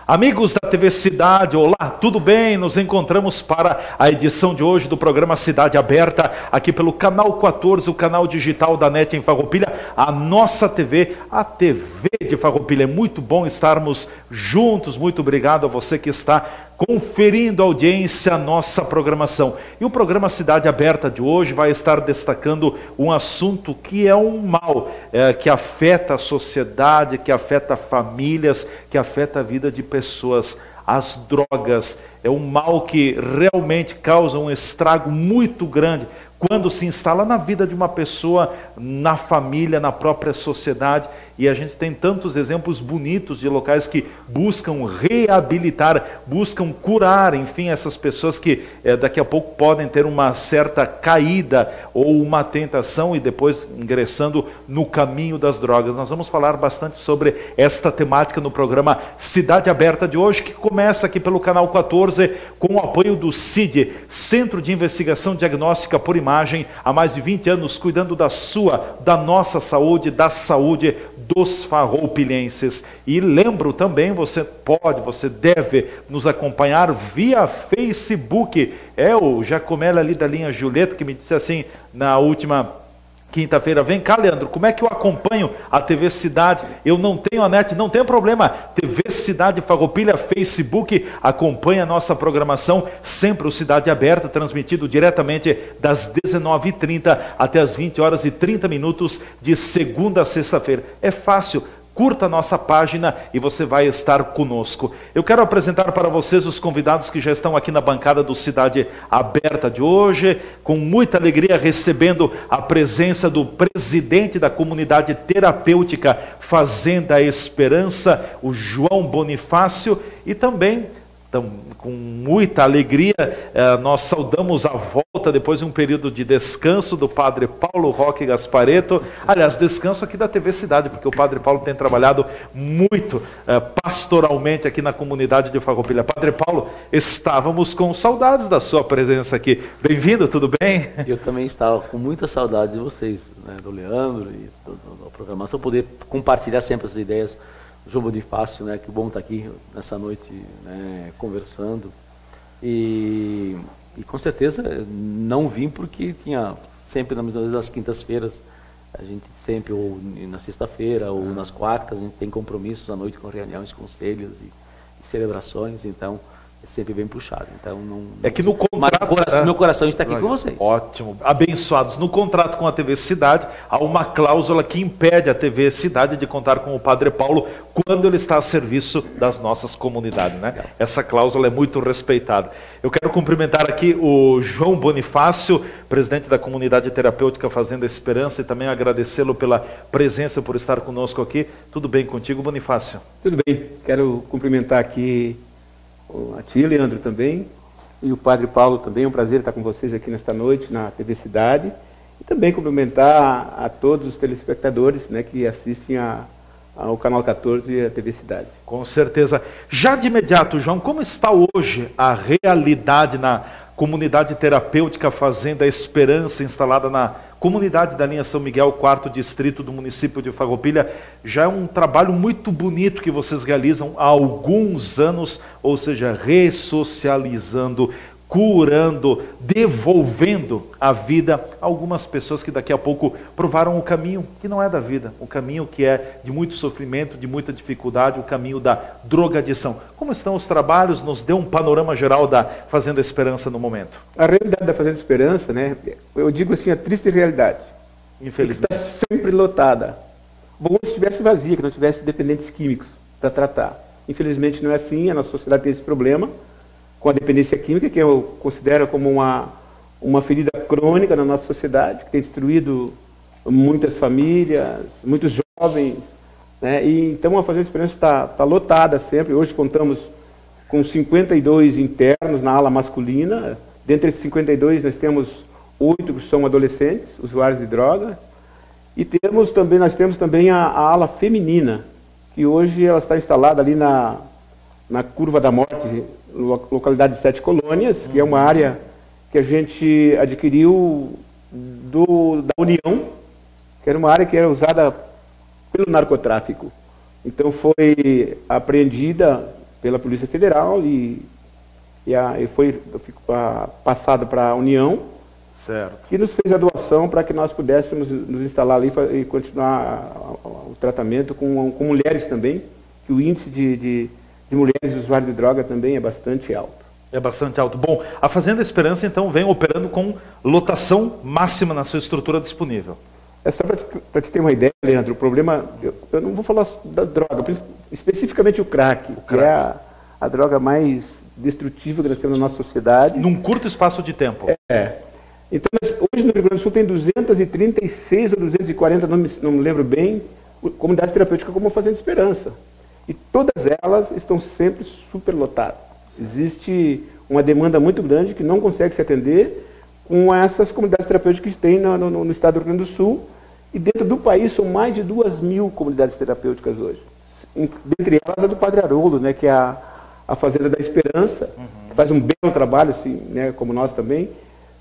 Amigos da TV Cidade, olá, tudo bem? Nos encontramos para a edição de hoje do programa Cidade Aberta, aqui pelo canal 14, o canal digital da NET em Farroupilha, a nossa TV, a TV de Farroupilha. É muito bom estarmos juntos, muito obrigado a você que está conferindo a audiência a nossa programação. E o programa Cidade Aberta de hoje vai estar destacando um assunto que é um mal, que afeta a sociedade, que afeta famílias, que afeta a vida de pessoas. As drogas é um mal que realmente causa um estrago muito grande quando se instala na vida de uma pessoa, na família, na própria sociedade. E a gente tem tantos exemplos bonitos de locais que buscam reabilitar, buscam curar, enfim, essas pessoas que daqui a pouco podem ter uma certa caída ou uma tentação e depois ingressando no caminho das drogas. Nós vamos falar bastante sobre esta temática no programa Cidade Aberta de hoje, que começa aqui pelo canal 14 com o apoio do CID, Centro de Investigação Diagnóstica por Imagem, há mais de 20 anos cuidando da nossa saúde, da saúde dos farroupilhenses. E lembro também, você deve nos acompanhar via Facebook. O Jacomela ali da linha Julieta, que me disse assim na última quinta-feira: vem cá, Leandro, como é que eu acompanho a TV Cidade? Eu não tenho a NET, não tem problema. TV Cidade Farroupilha, Facebook, acompanha a nossa programação, sempre o Cidade Aberta, transmitido diretamente das 19h30 até as 20h30, de segunda a sexta-feira. É fácil. Curta a nossa página e você vai estar conosco. Eu quero apresentar para vocês os convidados que já estão aqui na bancada do Cidade Aberta de hoje, com muita alegria recebendo a presença do presidente da comunidade terapêutica Fazenda Esperança, o João Bonifácio, e também com muita alegria, nós saudamos a volta, depois de um período de descanso, do Padre Paulo Roque Gaspareto. Aliás, descanso aqui da TV Cidade, porque o Padre Paulo tem trabalhado muito pastoralmente aqui na comunidade de Farroupilha. Padre Paulo, estávamos com saudades da sua presença aqui. Bem-vindo, tudo bem? Eu também estava com muita saudade de vocês, né, do Leandro e da programação, poder compartilhar sempre essas ideias. João Bonifácio, né, que bom estar aqui nessa noite, né, conversando. E com certeza não vim porque tinha sempre, nas quintas-feiras, a gente sempre, ou na sexta-feira, ou nas quartas, a gente tem compromissos à noite com reuniões, conselhos e celebrações, então é sempre bem puxado. Então, é que no contrato, meu coração está aqui com vocês. Ótimo, abençoados. No contrato com a TV Cidade, há uma cláusula que impede a TV Cidade de contar com o Padre Paulo quando ele está a serviço das nossas comunidades, né? Essa cláusula é muito respeitada. Eu quero cumprimentar aqui o João Bonifácio, presidente da comunidade terapêutica Fazenda Esperança, e também agradecê-lo pela presença, por estar conosco aqui. Tudo bem contigo, Bonifácio? Tudo bem. Quero cumprimentar aqui a tia, Leandro, também, e o Padre Paulo também. É um prazer estar com vocês aqui nesta noite na TV Cidade, e também cumprimentar a todos os telespectadores, né, que assistem ao canal 14 e a TV Cidade. Com certeza. Já de imediato, João, como está hoje a realidade na comunidade terapêutica Fazenda Esperança, instalada na comunidade da linha São Miguel, 4º distrito do município de Farroupilha? Já é um trabalho muito bonito que vocês realizam há alguns anos, ou seja, ressocializando, curando, devolvendo a vida a algumas pessoas que daqui a pouco provaram o caminho que não é da vida, o caminho que é de muito sofrimento, de muita dificuldade, o caminho da drogadição. Como estão os trabalhos? Nos dê um panorama geral da Fazenda Esperança no momento. A realidade da Fazenda Esperança, né, eu digo assim, a triste realidade. Infelizmente. Está sempre lotada. Bom, se estivesse vazia, que não tivesse dependentes químicos para tratar. Infelizmente não é assim, a nossa sociedade tem esse problema com a dependência química, que eu considero como uma ferida crônica na nossa sociedade, que tem destruído muitas famílias, muitos jovens, né? E então a Fazenda Esperança está lotada sempre. Hoje contamos com 52 internos na ala masculina. Dentre esses 52 nós temos 8 que são adolescentes, usuários de droga, e nós temos também a ala feminina, que hoje ela está instalada ali na Curva da Morte, localidade de 7 Colônias, que é uma área que a gente adquiriu da União, que era uma área que era usada pelo narcotráfico. Então foi apreendida pela Polícia Federal e foi passado para a União, certo, que nos fez a doação para que nós pudéssemos nos instalar ali e continuar o tratamento com mulheres também, que o índice de mulheres usuárias de droga também é bastante alto. É bastante alto. Bom, a Fazenda Esperança, então, vem operando com lotação máxima na sua estrutura disponível. É só para te ter uma ideia, Leandro, o problema, eu não vou falar da droga, especificamente o crack, que é a droga mais destrutível que nós temos na nossa sociedade. Num curto espaço de tempo. Então, hoje no Rio Grande do Sul tem 236 ou 240, não me lembro bem, comunidades terapêuticas como a Fazenda Esperança. E todas elas estão sempre superlotadas. Existe uma demanda muito grande que não consegue se atender com essas comunidades terapêuticas que tem no estado do Rio Grande do Sul. E dentro do país são mais de 2.000 comunidades terapêuticas hoje. Dentre elas a do Padre Haroldo, né, que é a Fazenda da Esperança, que faz um belo trabalho, assim, né, como nós também,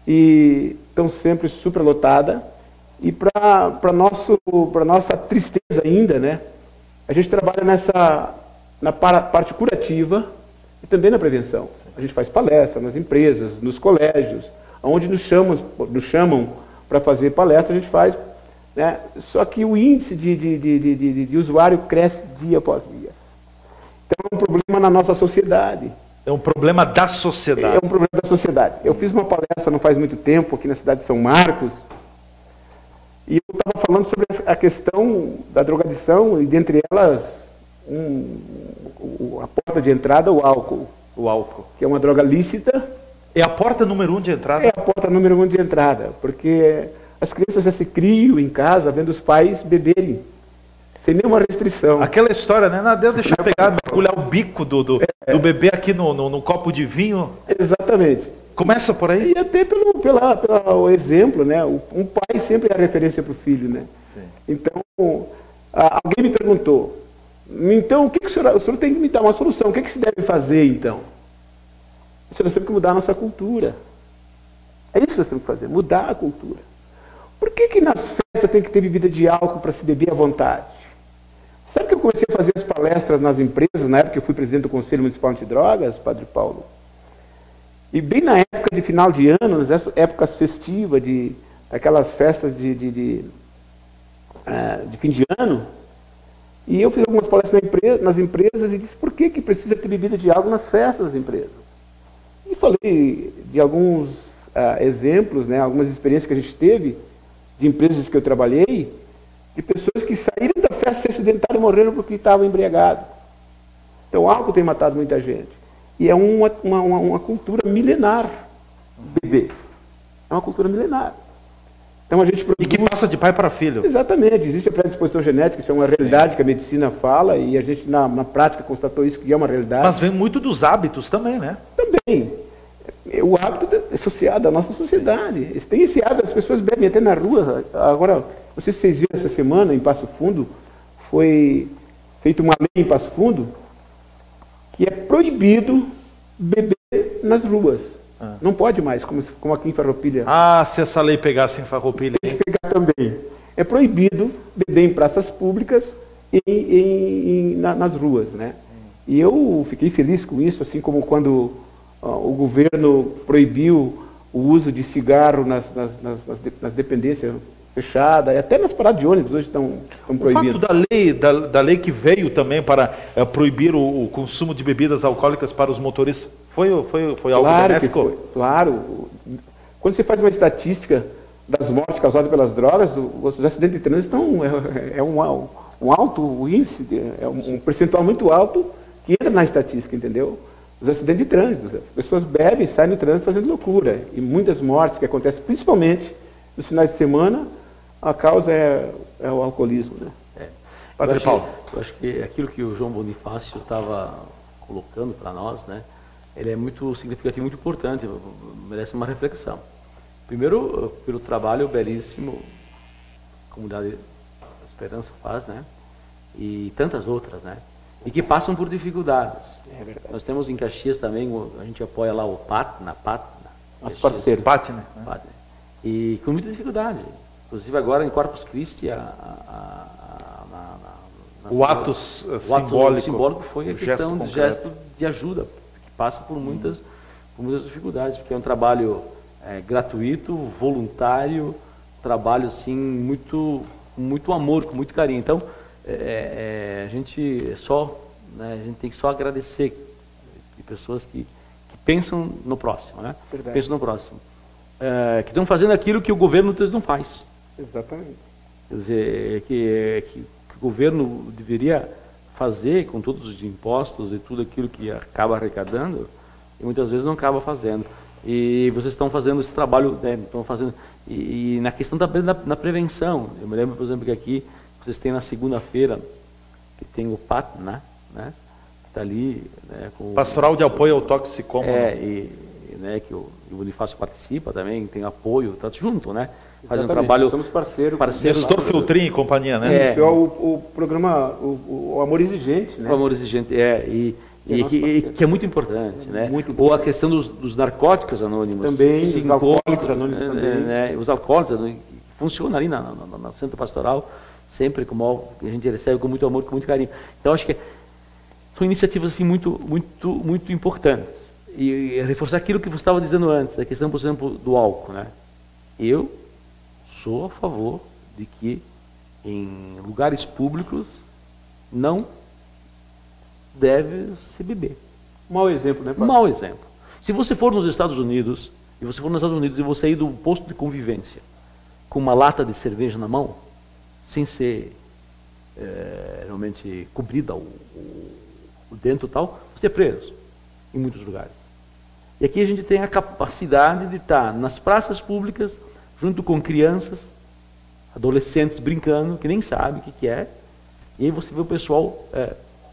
e estão sempre superlotadas. E para nossa tristeza ainda, né, a gente trabalha na parte curativa e também na prevenção. A gente faz palestras nas empresas, nos colégios, onde nos chamam para fazer palestra, a gente faz, né? Só que o índice de usuário cresce dia após dia. Então é um problema na nossa sociedade. É um problema da sociedade. É um problema da sociedade. Eu fiz uma palestra não faz muito tempo aqui na cidade de São Marcos, e eu estava falando sobre a questão da drogadição, e dentre elas, a porta de entrada, o álcool. O álcool. Que é uma droga lícita. É a porta número 1 de entrada? É a porta número 1 de entrada, porque as crianças já se criam em casa vendo os pais beberem, sem nenhuma restrição. Aquela história, né? Não, deixa eu pegar, mergulhar o bico do bebê aqui no copo de vinho. Exatamente. Começa por aí? E até pelo exemplo, né? Um pai sempre é a referência para o filho, né? Sim. Então, alguém me perguntou, então, o senhor tem que me dar uma solução, o que se deve fazer, então? Nós temos que mudar a nossa cultura. É isso que nós temos que fazer, mudar a cultura. Por que nas festas tem que ter bebida de álcool para se beber à vontade? Sabe que eu comecei a fazer as palestras nas empresas, na época que eu fui presidente do Conselho Municipal Antidrogas, Padre Paulo? E bem na época de final de ano, nas épocas festivas, aquelas festas de fim de ano, e eu fiz algumas palestras nas empresas e disse por que precisa ter bebida de álcool nas festas das empresas. E falei de alguns exemplos, né, algumas experiências que a gente teve, de empresas que eu trabalhei, de pessoas que saíram da festa, se acidentaram e morreram porque estavam embriagados. Então o álcool tem matado muita gente. E é uma cultura milenar, beber. É uma cultura milenar. Então a gente produz... E que passa de pai para filho. Exatamente. Existe a predisposição genética, isso é uma realidade que a medicina fala, e a gente na prática constatou isso, que é uma realidade. Mas vem muito dos hábitos também, né? Também. O hábito é associado à nossa sociedade. Tem esse hábito, as pessoas bebem até na rua. Agora, não sei se vocês viram essa semana, em Passo Fundo, foi feita uma lei em Passo Fundo, que é proibido beber nas ruas. Não pode mais, como aqui em Farroupilha. Se essa lei pegasse em Farroupilha. Tem que pegar também. É proibido beber em praças públicas e nas ruas, né? E eu fiquei feliz com isso, assim como quando o governo proibiu o uso de cigarro nas dependências fechadas, e até nas paradas de ônibus hoje estão proibidos. O fato da lei que veio também para proibir o consumo de bebidas alcoólicas para os motoristas, foi algo benéfico? Claro. Quando você faz uma estatística das mortes causadas pelas drogas, os acidentes de trânsito é um alto índice, é um percentual muito alto que entra na estatística, entendeu? Os acidentes de trânsito. As pessoas bebem, saem no trânsito fazendo loucura. E muitas mortes que acontecem, principalmente nos finais de semana, a causa é o alcoolismo, né? Padre Paulo. Eu acho que aquilo que o João Bonifácio estava colocando para nós, né? Ele é muito significativo, muito importante, merece uma reflexão. Primeiro, pelo trabalho belíssimo que a Comunidade Esperança faz, né? E tantas outras, né? E que passam por dificuldades. É verdade. Nós temos em Caxias também, a gente apoia lá o Nosso parceiro. Patne. E com muita dificuldade. Inclusive agora em Corpus Christi, O ato simbólico foi a questão de gesto de ajuda, que passa por muitas dificuldades, porque é um trabalho gratuito, voluntário, trabalho assim, muito amor, com muito carinho. Então, a gente tem que só agradecer de pessoas que pensam no próximo, né? Pensam no próximo. Que estão fazendo aquilo que o governo muitas vezes não faz. Exatamente. Quer dizer, que o governo deveria fazer com todos os impostos e tudo aquilo que acaba arrecadando, e muitas vezes não acaba fazendo. E vocês estão fazendo esse trabalho, né? Estão fazendo, e na questão na prevenção. Eu me lembro, por exemplo, que aqui vocês têm na segunda-feira, que tem o PATNA, né? Que está ali, né? Com Pastoral de Apoio ao Toxicômano. Né? Que o Bonifácio participa também, tem apoio, está junto, né? Faz um Exatamente. trabalho. Somos parceiros. Nestor Filtrin e companhia, né? É o programa, o Amor Exigente, né? O Amor Exigente, que é muito importante, né? Ou a questão dos narcóticos anônimos. Também, os alcoólicos anônimos também. Né? Os alcoólicos anônimos, funciona ali na Centro Pastoral, sempre a gente recebe com muito amor, com muito carinho. Então, acho que são iniciativas assim, muito importantes. E reforçar aquilo que você estava dizendo antes, a questão, por exemplo, do álcool, né? Eu sou a favor de que em lugares públicos não deve se beber. Mau exemplo, né, Padre? Mau exemplo. Se você for nos Estados Unidos, e você ir do posto de convivência com uma lata de cerveja na mão, sem ser realmente cobrida o dentro e tal, você é preso em muitos lugares. E aqui a gente tem a capacidade de estar nas praças públicas, junto com crianças, adolescentes brincando, que nem sabem o que é, e aí você vê o pessoal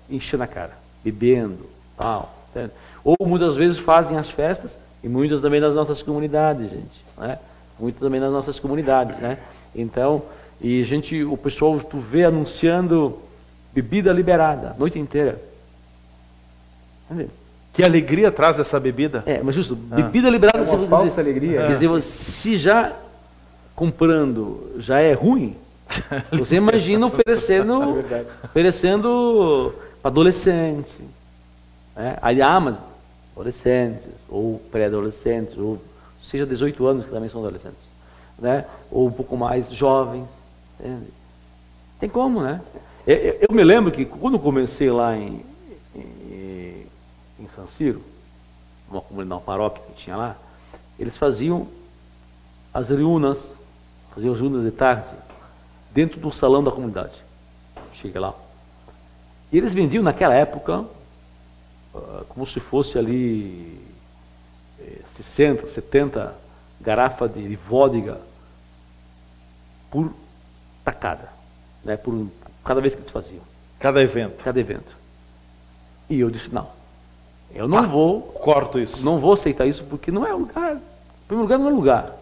enchendo a cara, bebendo, tal. Entende? Ou muitas vezes fazem as festas, e muitas também nas nossas comunidades, gente, né? Muitas também nas nossas comunidades, né? Então, o pessoal, tu vê anunciando bebida liberada, a noite inteira. Entendeu? Que alegria traz essa bebida? Mas justo, bebida liberada... É uma falsa alegria. Quer dizer, se já comprando já é ruim, você imagina oferecendo para adolescentes. Né? Mas adolescentes, ou pré-adolescentes, ou seja, 18 anos, que também são adolescentes. Né? Ou um pouco mais jovens. Entende? Tem como, né? Eu me lembro que quando comecei lá em San Ciro, uma comunidade, uma paróquia que tinha lá, eles faziam as reúnas de tarde dentro do salão da comunidade. Chega lá. E eles vendiam naquela época como se fosse ali 60, 70 garrafas de vodka por tacada, né? Por cada vez que eles faziam. Cada evento. Cada evento. E eu disse, não, eu não vou... Corto isso. Não vou aceitar isso, porque não é lugar. Em primeiro lugar, não é lugar.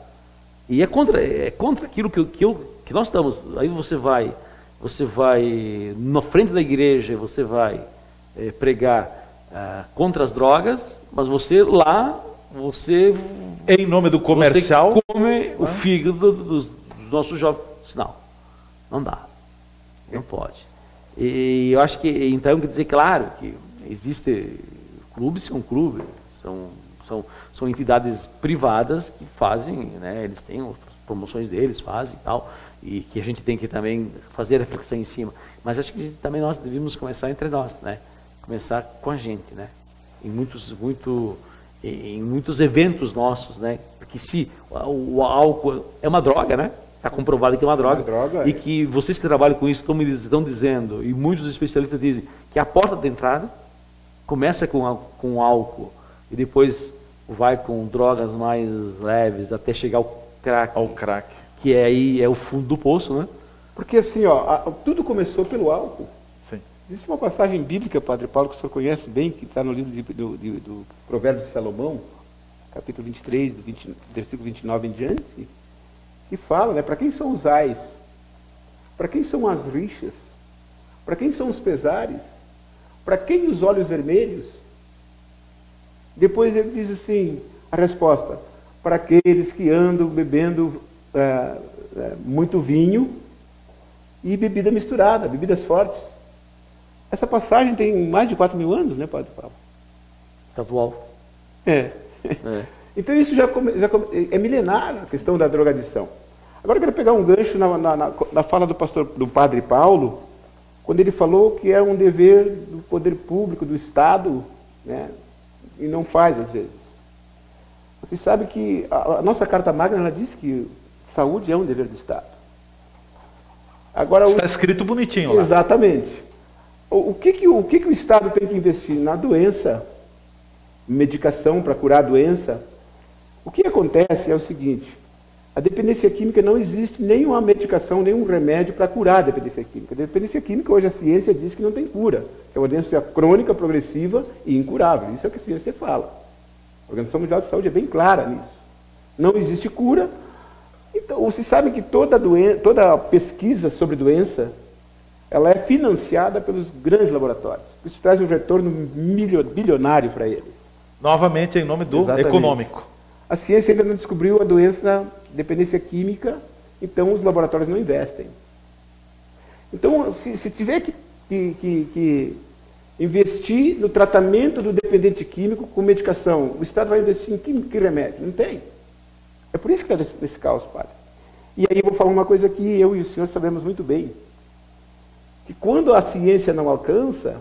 E é contra aquilo que nós estamos. Aí você vai na frente da igreja, você vai pregar contra as drogas, mas você em nome do comercial, você come o fígado dos nossos jovens. Não dá. Não pode. E eu acho que, então, quer dizer, claro, que existe clubes, são entidades privadas que fazem, né, eles têm outras promoções deles, fazem e tal, e que a gente tem que também fazer a reflexão em cima. Mas acho que também nós devemos começar entre nós, né? Começar com a gente, né? Em muitos eventos nossos, né? Porque se o álcool é uma droga, né? Está comprovado que é uma droga. E que vocês que trabalham com isso estão dizendo, e muitos especialistas dizem, que a porta de entrada começa com álcool e depois vai com drogas mais leves até chegar ao crack. Que aí é o fundo do poço, né? Porque assim, tudo começou pelo álcool. Sim. Existe uma passagem bíblica, Padre Paulo, que o senhor conhece bem, que está no livro do Provérbios de Salomão, capítulo 23, versículo 29 em diante, que fala, né, para quem são os ais? Para quem são as rixas? Para quem são os pesares? Para quem os olhos vermelhos? Depois ele diz assim, a resposta, para aqueles que andam bebendo muito vinho e bebida misturada, bebidas fortes. Essa passagem tem mais de 4.000 anos, né, Padre Paulo? Atual. É. Então isso é milenar a questão da drogadição. Agora eu quero pegar um gancho na fala do Padre Paulo, quando ele falou que é um dever do poder público, do Estado, né, e não faz às vezes. Você sabe que a nossa Carta Magna ela diz que saúde é um dever do Estado. Agora, está escrito bonitinho lá. Exatamente. O que o Estado tem que investir? Na doença, medicação para curar a doença. O que acontece é o seguinte, a dependência química não existe nenhuma medicação, nenhum remédio para curar a dependência química. A dependência química, hoje a ciência diz que não tem cura. É uma doença crônica, progressiva e incurável. Isso é o que a ciência fala. A Organização Mundial de Saúde é bem clara nisso. Não existe cura. Então, você sabe que toda pesquisa sobre doença, ela é financiada pelos grandes laboratórios. Isso traz um retorno bilionário para eles. Novamente, em nome do econômico. A ciência ainda não descobriu a doença dependência química, então os laboratórios não investem. Então, se tiver que investir no tratamento do dependente químico com medicação, o Estado vai investir em que remédio? Não tem. É por isso que está nesse caos, padre. E aí eu vou falar uma coisa que eu e o senhor sabemos muito bem. Que quando a ciência não alcança,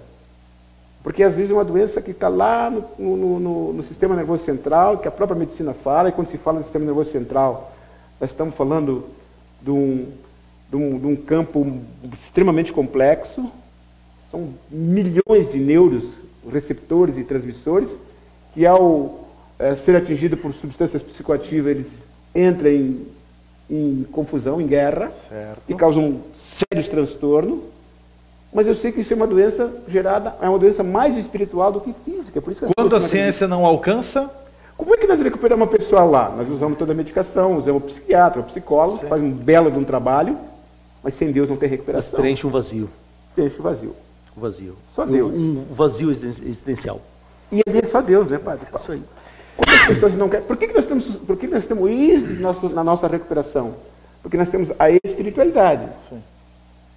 porque às vezes é uma doença que está lá no sistema nervoso central, que a própria medicina fala, e quando se fala no sistema nervoso central, nós estamos falando de um campo extremamente complexo, são milhões de neuroreceptores e transmissores, que ao ser atingido por substâncias psicoativas, eles entram em confusão, em guerra, certo, e causam sérios transtornos. Mas eu sei que isso é uma doença gerada, é uma doença mais espiritual do que física. Por isso que quando a ciência não alcança? Como é que nós recuperamos uma pessoa lá? Nós usamos toda a medicação, usamos o psiquiatra, o psicólogo, que faz um belo de um trabalho, mas sem Deus não tem recuperação. Mas preenche um vazio. Preenche o vazio. O vazio. Só Deus. Um vazio existencial. E é só Deus, né, Padre Paulo? Isso aí. Quando as pessoas não querem... Por que nós temos isso na nossa recuperação? Porque nós temos a espiritualidade. Sim.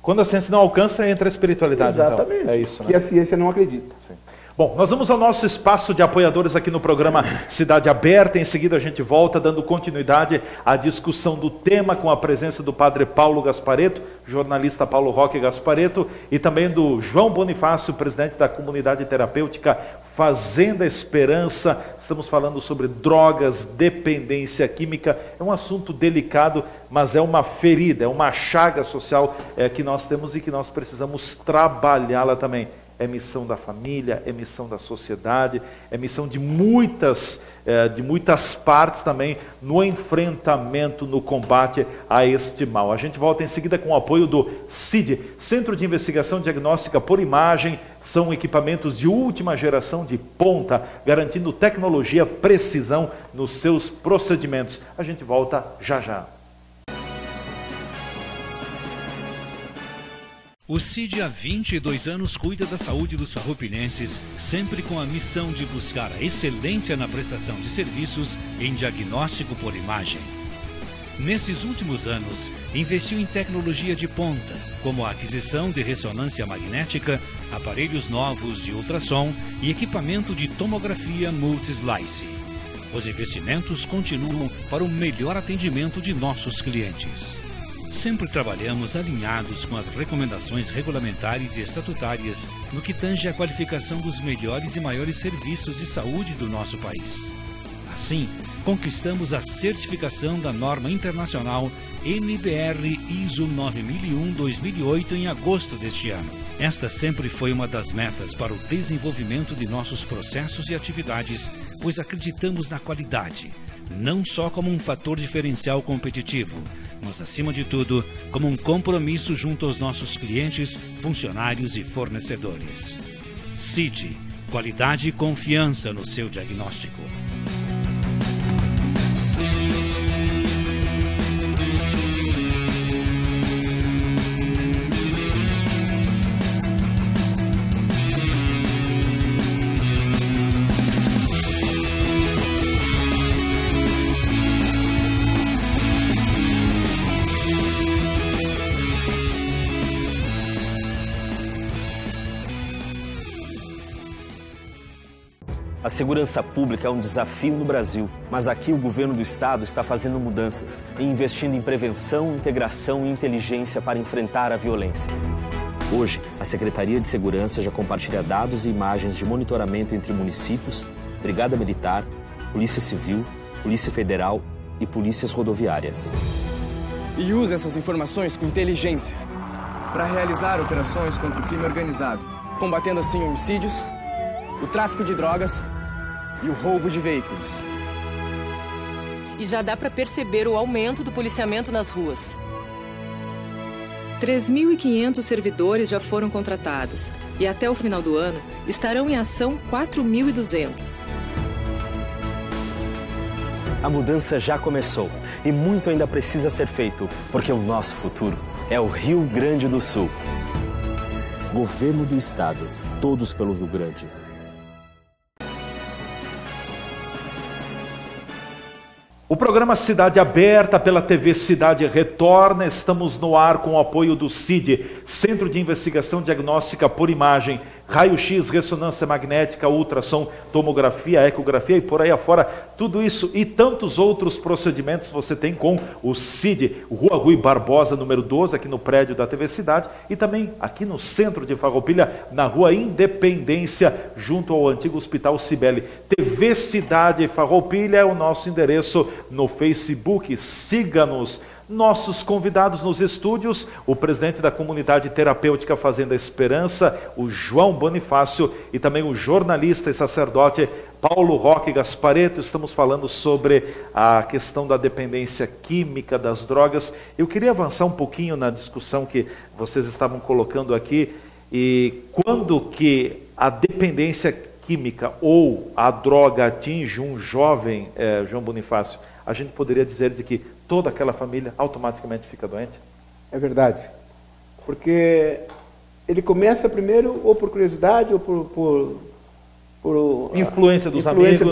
Quando a ciência não alcança, entra a espiritualidade. Exatamente. Então. É isso, né? Que a ciência não acredita. Sim. Bom, nós vamos ao nosso espaço de apoiadores aqui no programa Cidade Aberta. Em seguida a gente volta dando continuidade à discussão do tema com a presença do padre Paulo Gasparetto, jornalista Paulo Roque Gasparetto, e também do João Bonifácio, presidente da comunidade terapêutica Fazenda Esperança. Estamos falando sobre drogas, dependência química. É um assunto delicado, mas é uma ferida, é uma chaga social que nós temos e que nós precisamos trabalhá-la também. É missão da família, é missão da sociedade, é missão de muitas partes também no enfrentamento, no combate a este mal. A gente volta em seguida com o apoio do CID, Centro de Investigação Diagnóstica por Imagem. São equipamentos de última geração de ponta, garantindo tecnologia, precisão nos seus procedimentos. A gente volta já já. O CID há 22 anos cuida da saúde dos farroupilhenses, sempre com a missão de buscar a excelência na prestação de serviços em diagnóstico por imagem. Nesses últimos anos, investiu em tecnologia de ponta, como a aquisição de ressonância magnética, aparelhos novos de ultrassom e equipamento de tomografia multislice. Os investimentos continuam para o melhor atendimento de nossos clientes. Sempre trabalhamos alinhados com as recomendações regulamentares e estatutárias no que tange à qualificação dos melhores e maiores serviços de saúde do nosso país. Assim, conquistamos a certificação da norma internacional NBR ISO 9001-2008 em agosto deste ano. Esta sempre foi uma das metas para o desenvolvimento de nossos processos e atividades, pois acreditamos na qualidade, não só como um fator diferencial competitivo, mas, acima de tudo, como um compromisso junto aos nossos clientes, funcionários e fornecedores. CID, qualidade e confiança no seu diagnóstico. A segurança pública é um desafio no Brasil, mas aqui o governo do estado está fazendo mudanças e investindo em prevenção, integração e inteligência para enfrentar a violência. Hoje, a Secretaria de Segurança já compartilha dados e imagens de monitoramento entre municípios, Brigada Militar, Polícia Civil, Polícia Federal e polícias rodoviárias. E usa essas informações com inteligência para realizar operações contra o crime organizado, combatendo assim homicídios, o tráfico de drogas e o roubo de veículos. E já dá para perceber o aumento do policiamento nas ruas. 3.500 servidores já foram contratados e até o final do ano estarão em ação 4.200. A mudança já começou e muito ainda precisa ser feito, porque o nosso futuro é o Rio Grande do Sul. Governo do Estado, todos pelo Rio Grande. O programa Cidade Aberta pela TV Cidade retorna. Estamos no ar com o apoio do CID, Centro de Investigação Diagnóstica por Imagem, raio-x, ressonância magnética, ultrassom, tomografia, ecografia e por aí afora. Tudo isso e tantos outros procedimentos você tem com o CID, Rua Rui Barbosa, número 12, aqui no prédio da TV Cidade, e também aqui no centro de Farroupilha, na Rua Independência, junto ao antigo Hospital Cibele. TV Cidade Farroupilha é o nosso endereço no Facebook. Siga-nos. Nossos convidados nos estúdios, o presidente da Comunidade Terapêutica Fazenda Esperança, o João Bonifácio, e também o jornalista e sacerdote Paulo Roque Gaspareto. Estamos falando sobre a questão da dependência química das drogas. Eu queria avançar um pouquinho na discussão que vocês estavam colocando aqui, e quando que a dependência química ou a droga atinge um jovem, João Bonifácio, a gente poderia dizer de que toda aquela família automaticamente fica doente? É verdade. Porque ele começa primeiro ou por curiosidade ou por influência dos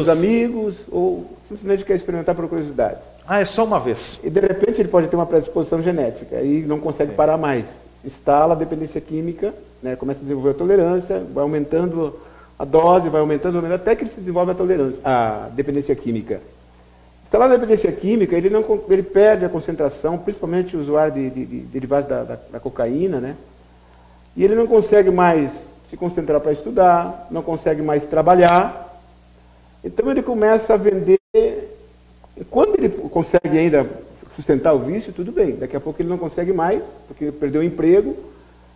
amigos, ou simplesmente quer experimentar por curiosidade. Ah, é só uma vez. E de repente ele pode ter uma predisposição genética e não consegue parar mais. Instala a dependência química, né, começa a desenvolver a tolerância, vai aumentando a dose, vai aumentando, até que ele se desenvolve a dependência química. Instalada a dependência química, ele perde a concentração, principalmente o usuário de derivados da cocaína, né? E ele não consegue mais se concentrar para estudar, não consegue mais trabalhar. Então ele começa a vender. Quando ele consegue ainda sustentar o vício, tudo bem. Daqui a pouco ele não consegue mais, porque perdeu o emprego.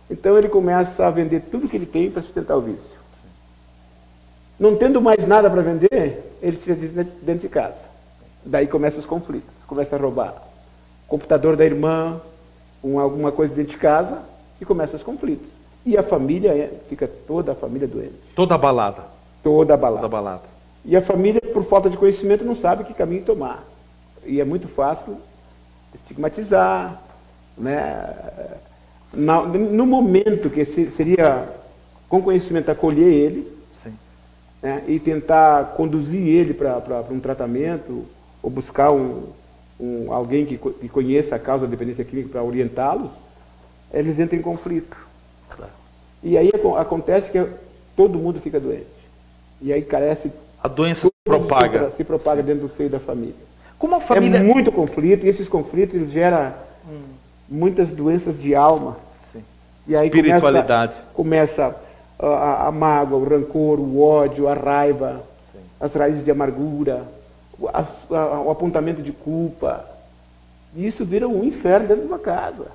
Então ele começa a vender tudo que ele tem para sustentar o vício. Não tendo mais nada para vender, ele tira dentro de casa. Daí começam os conflitos, começa a roubar o computador da irmã, alguma coisa dentro de casa, e começam os conflitos. E a família, fica toda a família doente. Toda abalada. Toda abalada. Toda abalada. E a família, por falta de conhecimento, não sabe que caminho tomar. E é muito fácil estigmatizar, né? No momento que seria, com conhecimento, acolher ele, né? E tentar conduzir ele para um tratamento, ou buscar alguém que conheça a causa da dependência química para orientá-los, eles entram em conflito. Claro. E aí acontece que todo mundo fica doente. E aí carece... A doença se propaga. Se propaga dentro do seio da família. Como a família... É muito conflito, e esses conflitos eles geram muitas doenças de alma. Sim. E aí espiritualidade. Começa a mágoa, o rancor, o ódio, a raiva, sim, as raízes de amargura, o apontamento de culpa. E isso vira um inferno dentro de uma casa.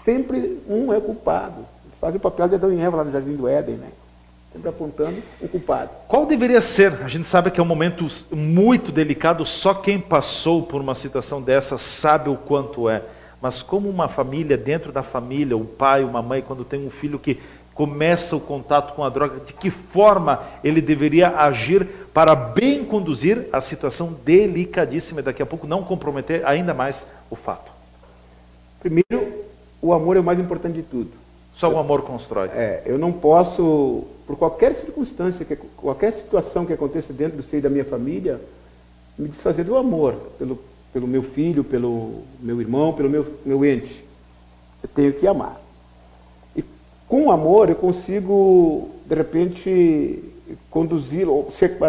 Sempre um é culpado. Faz o papel de Adão e Eva lá no Jardim do Éden, né? Sempre apontando um culpado. Qual deveria ser? A gente sabe que é um momento muito delicado, só quem passou por uma situação dessa sabe o quanto é. Mas como uma família, dentro da família, o pai, uma mãe, quando tem um filho que começa o contato com a droga, de que forma ele deveria agir para bem conduzir a situação delicadíssima e daqui a pouco não comprometer ainda mais o fato? Primeiro, o amor é o mais importante de tudo. Só o amor constrói. Eu não posso, por qualquer circunstância, qualquer situação que aconteça dentro do seio da minha família, me desfazer do amor pelo meu filho, pelo meu irmão, pelo meu ente. Eu tenho que amar. E com o amor eu consigo, de repente, conduzi-lo,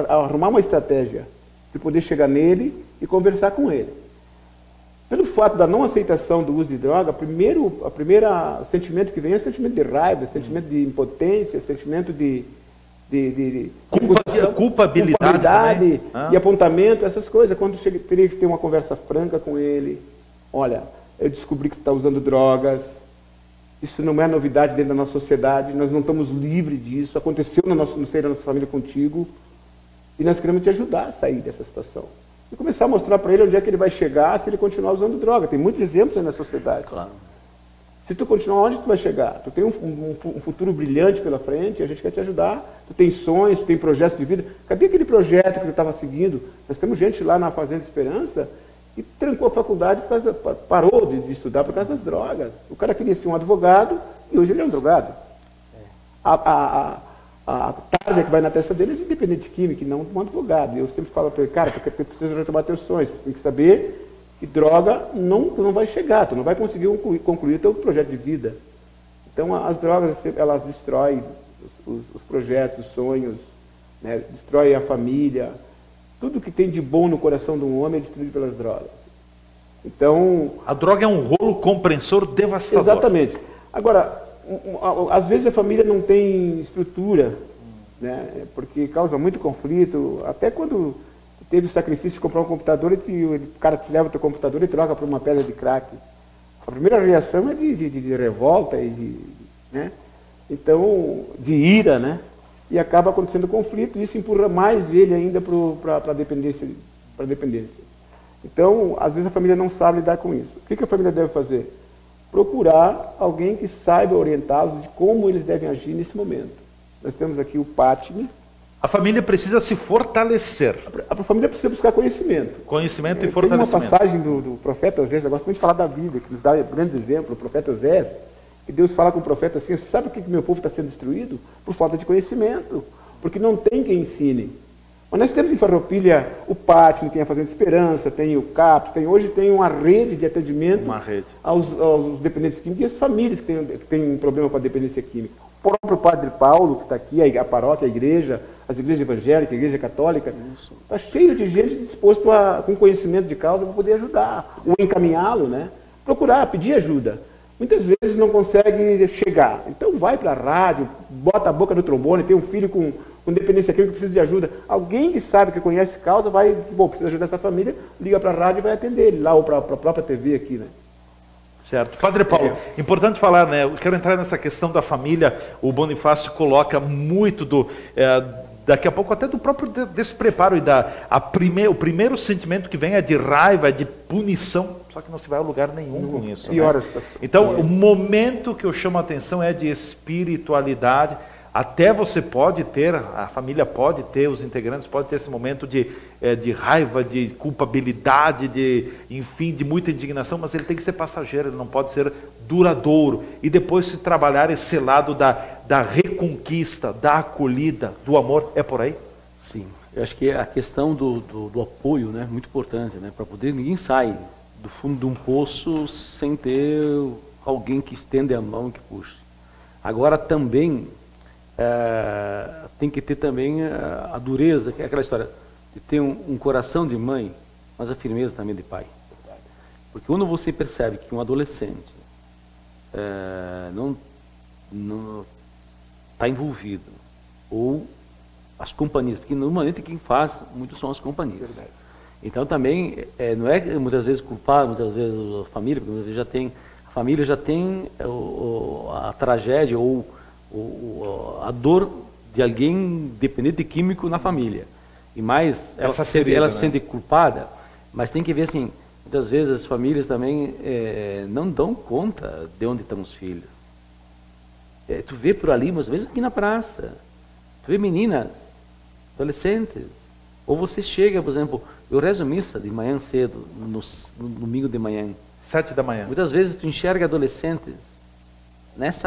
arrumar uma estratégia de poder chegar nele e conversar com ele. Pelo fato da não aceitação do uso de droga, a primeira sentimento que vem é o sentimento de raiva, sentimento de impotência, sentimento de culpabilidade e apontamento, essas coisas. Quando teria que ter uma conversa franca com ele, olha, eu descobri que você está usando drogas, isso não é novidade dentro da nossa sociedade, nós não estamos livres disso, aconteceu no seio da nossa família contigo, e nós queremos te ajudar a sair dessa situação. E começar a mostrar para ele onde é que ele vai chegar se ele continuar usando droga. Tem muitos exemplos aí na sociedade. Claro. Se tu continuar, onde tu vai chegar? Tu tem um futuro brilhante pela frente, a gente quer te ajudar. Tu tem sonhos, tu tem projetos de vida. Cadê aquele projeto que tu estava seguindo? Nós temos gente lá na Fazenda Esperança que trancou a faculdade, parou de estudar por causa das drogas. O cara queria ser um advogado e hoje ele é um drogado. A tarja que vai na testa dele é de dependente químico, não de um advogado. E eu sempre falo para ele, cara, tu precisa retomar teus sonhos, tu tem que saber que droga não vai chegar, tu não vai conseguir concluir teu projeto de vida. Então as drogas, elas destroem os projetos, os sonhos, né? Destroem a família. Tudo que tem de bom no coração de um homem é destruído pelas drogas. Então... A droga é um rolo compressor devastador. Exatamente. Agora, às vezes a família não tem estrutura, né? Porque causa muito conflito. Até quando teve o sacrifício de comprar um computador, o cara te leva o teu computador e troca por uma pedra de crack. A primeira reação é de revolta, né? Então, de ira, né? E acaba acontecendo conflito, e isso empurra mais ele ainda para a dependência. Então, às vezes a família não sabe lidar com isso. O que a família deve fazer? Procurar alguém que saiba orientá-los de como eles devem agir nesse momento. Nós temos aqui o Patni. A família precisa se fortalecer. A família precisa buscar conhecimento. Conhecimento e fortalecimento. Tem uma passagem do profeta Osés, eu gosto muito de falar da Bíblia, que nos dá grandes exemplos, o profeta Osés, que Deus fala com o profeta assim, sabe por que meu povo está sendo destruído? Por falta de conhecimento, porque não tem quem ensine. Mas nós temos em Farroupilha o Patni, tem a Fazenda Esperança, tem o CAPS, hoje tem uma rede de atendimento aos dependentes químicos e às famílias que têm um problema com a dependência química. O próprio Padre Paulo, que está aqui, a paróquia, a igreja, as igrejas evangélicas, a igreja católica, está cheio de gente disposto com conhecimento de causa para poder ajudar, ou encaminhá-lo, né? Procurar, pedir ajuda. Muitas vezes não consegue chegar. Então vai para a rádio, bota a boca no trombone, tem um filho com dependência química que precisa de ajuda. Alguém que sabe, que conhece causa, vai dizer, bom, precisa ajudar essa família, liga para a rádio e vai atender ele lá, ou para a própria TV aqui, né? Certo. Padre Paulo, importante falar, né? Eu quero entrar nessa questão da família. O Bonifácio coloca muito daqui a pouco até do próprio despreparo e o primeiro sentimento que vem é de raiva, é de punição, só que não se vai a lugar nenhum com isso. Né? Então, o momento que eu chamo a atenção é de espiritualidade. Até você pode ter, a família pode ter, os integrantes podem ter esse momento de raiva, de culpabilidade, enfim, de muita indignação, mas ele tem que ser passageiro, ele não pode ser duradouro. E depois se trabalhar esse lado da reconquista, da acolhida, do amor, é por aí? Sim, eu acho que a questão do apoio, né, é muito importante, né, para poder, ninguém sai do fundo de um poço sem ter alguém que estende a mão e que puxe. Agora também... tem que ter também a dureza, que é aquela história de ter um coração de mãe, mas a firmeza também de pai. Porque quando você percebe que um adolescente não está envolvido, ou as companhias, porque normalmente quem faz muito são as companhias. Verdade. Então também não é muitas vezes culpar, muitas vezes a família, porque muitas vezes a família já tem a tragédia ou a dor de alguém dependente de químico na família. E mais, ela se sente culpada, mas tem que ver assim, muitas vezes as famílias também não dão conta de onde estão os filhos. Tu vê por ali, mas mesmo aqui na praça, tu vê meninas, adolescentes, ou você chega, por exemplo, eu rezo missa de manhã cedo, no domingo de manhã. 7 da manhã. Muitas vezes tu enxerga adolescentes,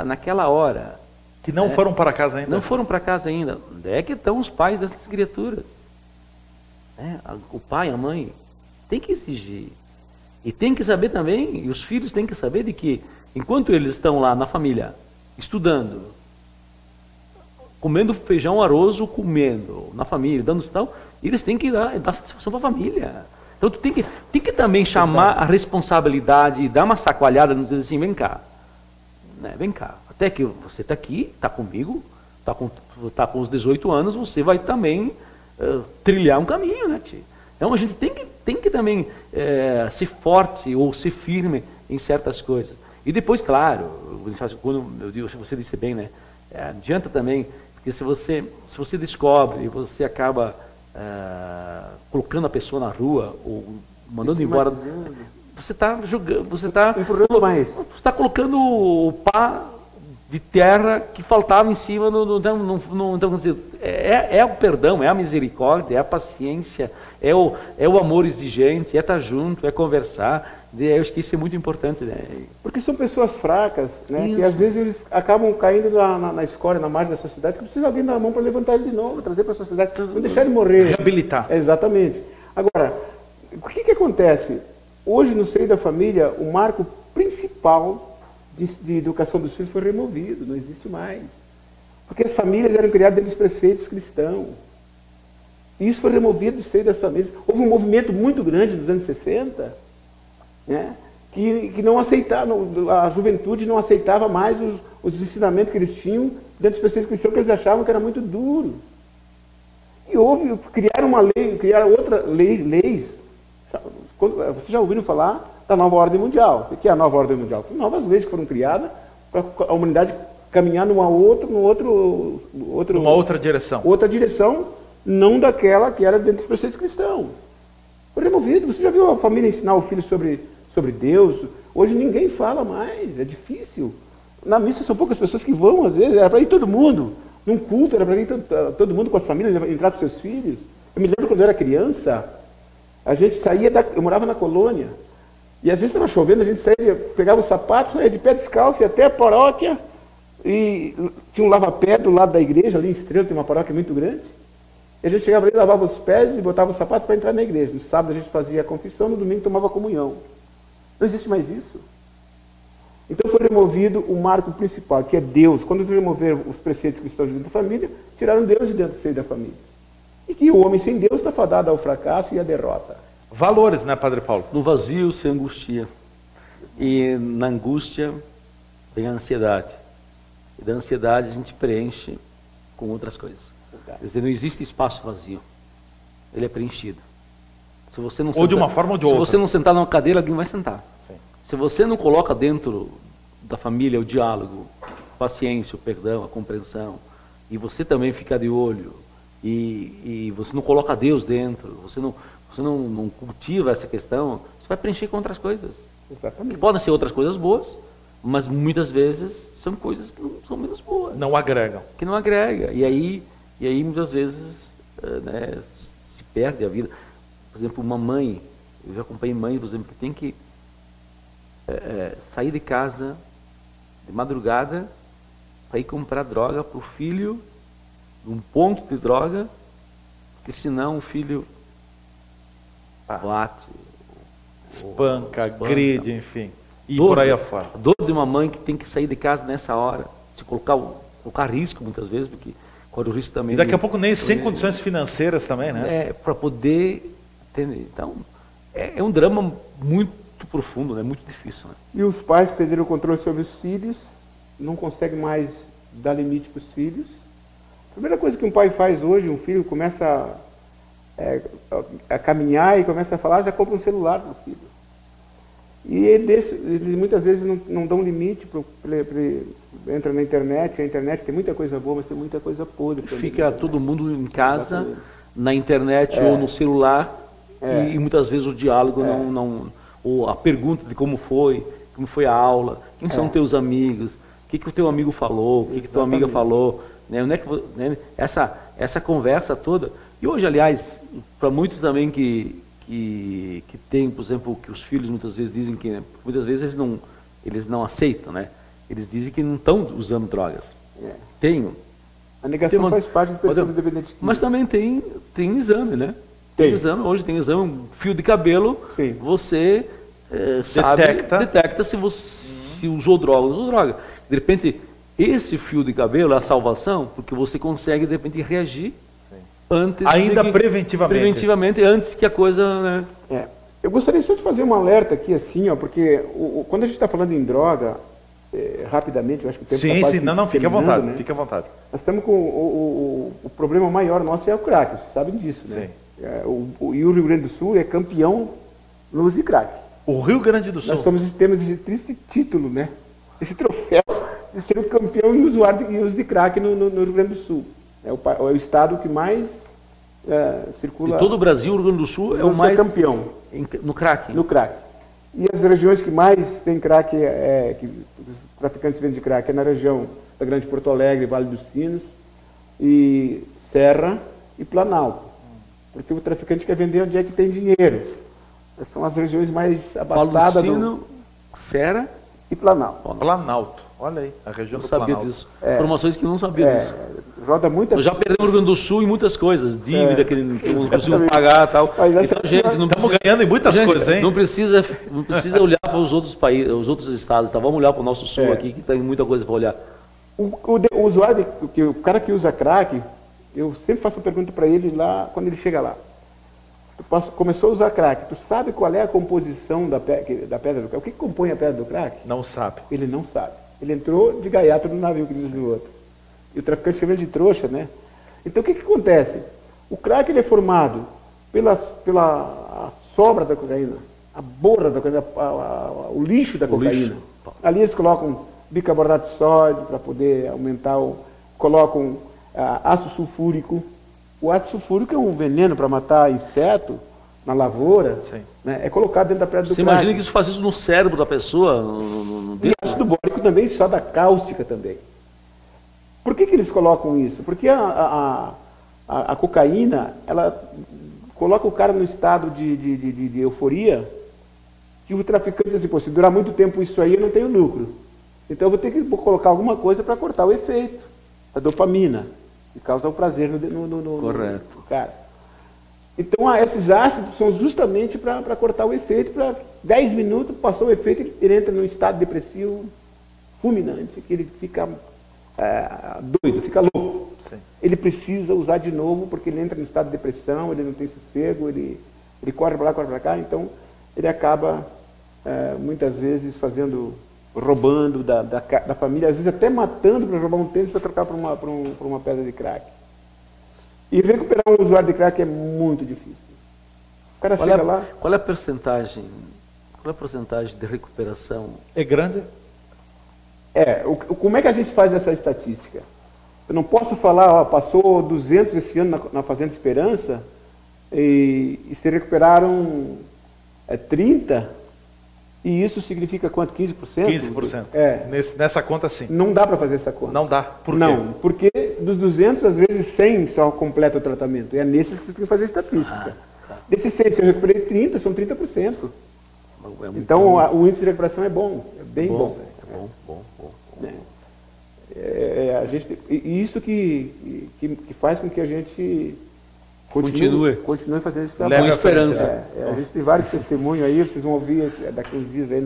naquela hora, que não foram para casa ainda. Não foram para casa ainda. Onde é que estão os pais dessas criaturas? O pai, a mãe, tem que exigir. E tem que saber também, e os filhos têm que saber de que, enquanto eles estão lá na família, estudando, comendo feijão, arroz, comendo na família, dando tal, eles têm que dar satisfação para a família. Então tu tem que também chamar a responsabilidade e dar uma sacoalhada, não dizer assim, vem cá, né? Vem cá, até que você está aqui, está comigo, está com os 18 anos, você vai também trilhar um caminho, né, tio? Então a gente tem que também ser forte ou ser firme em certas coisas. E depois, claro, quando eu digo, você disse bem, né? Adianta também, porque se você descobre e você acaba colocando a pessoa na rua ou mandando embora, você está jogando, você está colocando o pá de terra que faltava em cima, então, dizer, é o perdão, é a misericórdia, é a paciência, é o amor exigente, é estar junto, é conversar. Eu acho que isso é muito importante, né? Porque são pessoas fracas, né? Que às vezes eles acabam caindo na escória, na margem da sociedade, que precisa alguém dar a mão para levantar ele de novo, trazer para a sociedade, não deixar ele morrer. Reabilitar. Exatamente. Agora, o que acontece? Hoje, no seio da família, o marco principal de educação dos filhos foi removido, não existe mais. Porque as famílias eram criadas dentro dos preceitos cristãos. E isso foi removido do seio das famílias. Houve um movimento muito grande nos anos 60, né, que não aceitavam, a juventude não aceitava mais os ensinamentos que eles tinham dentro dos preceitos cristãos, que eles achavam que era muito duro. E criaram outras leis. Vocês já ouviram falar da nova ordem mundial? O que é a nova ordem mundial? São novas leis que foram criadas para a humanidade caminhar numa outra direção. Outra direção, não daquela que era dentro dos preceitos cristãos. Foi removido. Você já viu a família ensinar o filho sobre Deus? Hoje ninguém fala mais, é difícil. Na missa são poucas pessoas que vão, às vezes, era para ir todo mundo. Num culto era para ir todo mundo com as famílias, entrar com seus filhos. Eu me lembro quando eu era criança, a gente saía, eu morava na colônia, e às vezes estava chovendo, a gente saía, pegava o sapato, saía de pé descalço, ia até a paróquia, e tinha um lava-pé do lado da igreja, ali em Estrela, tem uma paróquia muito grande. E a gente chegava ali, lavava os pés e botava o sapato para entrar na igreja. No sábado a gente fazia a confissão, no domingo tomava a comunhão. Não existe mais isso. Então foi removido o marco principal, que é Deus. Quando removeram os preceitos cristãos dentro da família, tiraram Deus de dentro do seio da família. E que o homem sem Deus está fadado ao fracasso e à derrota. Valores, né, Padre Paulo? No vazio se angustia. E na angústia vem a ansiedade. E da ansiedade a gente preenche com outras coisas. Quer dizer, não existe espaço vazio. Ele é preenchido. Se você não ou de uma forma ou de outra. Se você não sentar numa cadeira, alguém vai sentar. Sim. Se você não coloca dentro da família o diálogo, a paciência, o perdão, a compreensão, e você também fica de olho, e você não coloca Deus dentro, você não cultiva essa questão, você vai preencher com outras coisas. Exatamente. Que podem ser outras coisas boas, mas muitas vezes são coisas que não são menos boas. Não agregam. Que não agrega. E aí muitas vezes né, se perde a vida. Por exemplo, uma mãe, eu já acompanhei mães, por exemplo, que tem que sair de casa de madrugada para ir comprar droga para o filho, num ponto de droga, porque senão o filho bate, espanca, agride, enfim. E por aí afora. A dor de uma mãe que tem que sair de casa nessa hora, se colocar risco muitas vezes, porque corre o risco também. E daqui a pouco nem sem condições financeiras também, né? Para poder entender. Então, é um drama muito profundo, né? Muito difícil. Né? E os pais perderam o controle sobre os filhos, não conseguem mais dar limite para os filhos. A primeira coisa que um pai faz hoje, um filho começa a caminhar e começa a falar, já compra um celular para o filho. E eles muitas vezes não dão limite, entra na internet, a internet tem muita coisa boa, mas tem muita coisa podre. Fica todo mundo em casa, na internet ou no celular, e muitas vezes o diálogo ou a pergunta de como foi a aula, quem são teus amigos, o que o teu amigo falou, o que tua amiga falou, né? Onde é que, né? Essa conversa toda. E hoje, aliás, para muitos também que tem, por exemplo, que os filhos muitas vezes dizem que, né, muitas vezes eles não aceitam, né? Eles dizem que não estão usando drogas. Tem. A negação faz parte do perfil independente químico. Mas também tem exame, né? Tem exame, hoje tem exame, um fio de cabelo, sim. Você detecta se você usou droga ou não usou droga. De repente, esse fio de cabelo é a salvação, porque você consegue, de repente, reagir antes Ainda de preventivamente, antes que a coisa... Né? Eu gostaria só de fazer um alerta aqui, assim, ó, porque quando a gente está falando em droga, rapidamente, eu acho que o tempo está quase não, fique à vontade, né? fique à vontade. Nós estamos com o problema maior nosso é o crack, vocês sabem disso, né? E o Rio Grande do Sul é campeão no uso de crack. O Rio Grande do Sul. Nós temos esse triste título, né? Esse troféu de ser o campeão em uso de crack no Rio Grande do Sul. É o estado que mais circula... De todo o Brasil, o Rio Grande do Sul é o mais... campeão. No crack. No crack. E as regiões que mais tem crack, que os traficantes vendem de crack, é na região da Grande Porto Alegre, Vale dos Sinos, e Serra e Planalto. Porque o traficante quer vender onde é que tem dinheiro. Essas são as regiões mais abastadas Serra e Planalto. Planalto. Olha aí, a região do sabia Planalto. disso. Informações que não sabia disso. Roda muita... Nós já perdemos o Rio Grande do Sul em muitas coisas, dívida que não conseguimos pagar e tal. Então, gente, não estamos ganhando em muitas coisas, hein? Não precisa olhar para os outros países, os outros estados, tá? Vamos olhar para o nosso sul aqui, que tem muita coisa para olhar. O usuário, o cara que usa crack, eu sempre faço uma pergunta para ele lá, quando ele chega lá. Tu começou a usar crack, tu sabe qual é a composição da pedra do crack? O que compõe a pedra do crack? Não sabe. Ele não sabe. Ele entrou de gaiato no navio, que diz o outro. E o traficante chama ele de trouxa, né? Então o que acontece? O crack ele é formado pela sobra da cocaína, a borra da cocaína, o lixo da cocaína. Ali eles colocam bicarbonato de sódio para poder aumentar colocam ácido sulfúrico. O ácido sulfúrico é um veneno para matar inseto na lavoura, né? É colocado dentro da pedra do crack. Você imagina que isso faz isso no cérebro da pessoa? E ácido bórico também, só da cáustica também. Por que eles colocam isso? Porque a cocaína, ela coloca o cara no estado de euforia, que o traficante diz assim, pô, se durar muito tempo isso aí, eu não tenho lucro. Então eu vou ter que colocar alguma coisa para cortar o efeito, a dopamina, que causa o prazer no cara. Então esses ácidos são justamente para cortar o efeito, para 10 minutos, passou o efeito, ele entra num estado depressivo fulminante, que ele fica doido, fica louco. Sim. Ele precisa usar de novo, porque ele entra no estado de depressão, ele não tem sossego, ele corre para lá, corre para cá, então ele acaba muitas vezes roubando da família, às vezes até matando para roubar um tênis para trocar por uma pedra de crack. E recuperar um usuário de crack é muito difícil. O cara chega lá... Qual é a porcentagem de recuperação? É grande? Como é que a gente faz essa estatística? Eu não posso falar, passou 200 esse ano na Fazenda Esperança e se recuperaram 30, e isso significa quanto? 15%? 15%. Nessa conta, sim. Não dá para fazer essa conta. Não dá. Por quê? Não, porque dos 200, às vezes 100 só completa o tratamento. E é nesses que você tem que fazer estatística. Desses 100, se eu recuperei 30, são 30%. Então, o índice de recuperação é bom, é bem bom. É bom. Isso que faz com que a gente continue fazendo esse trabalho. Com esperança. A gente tem vários testemunhos aí, vocês vão ouvir daqui uns dias aí,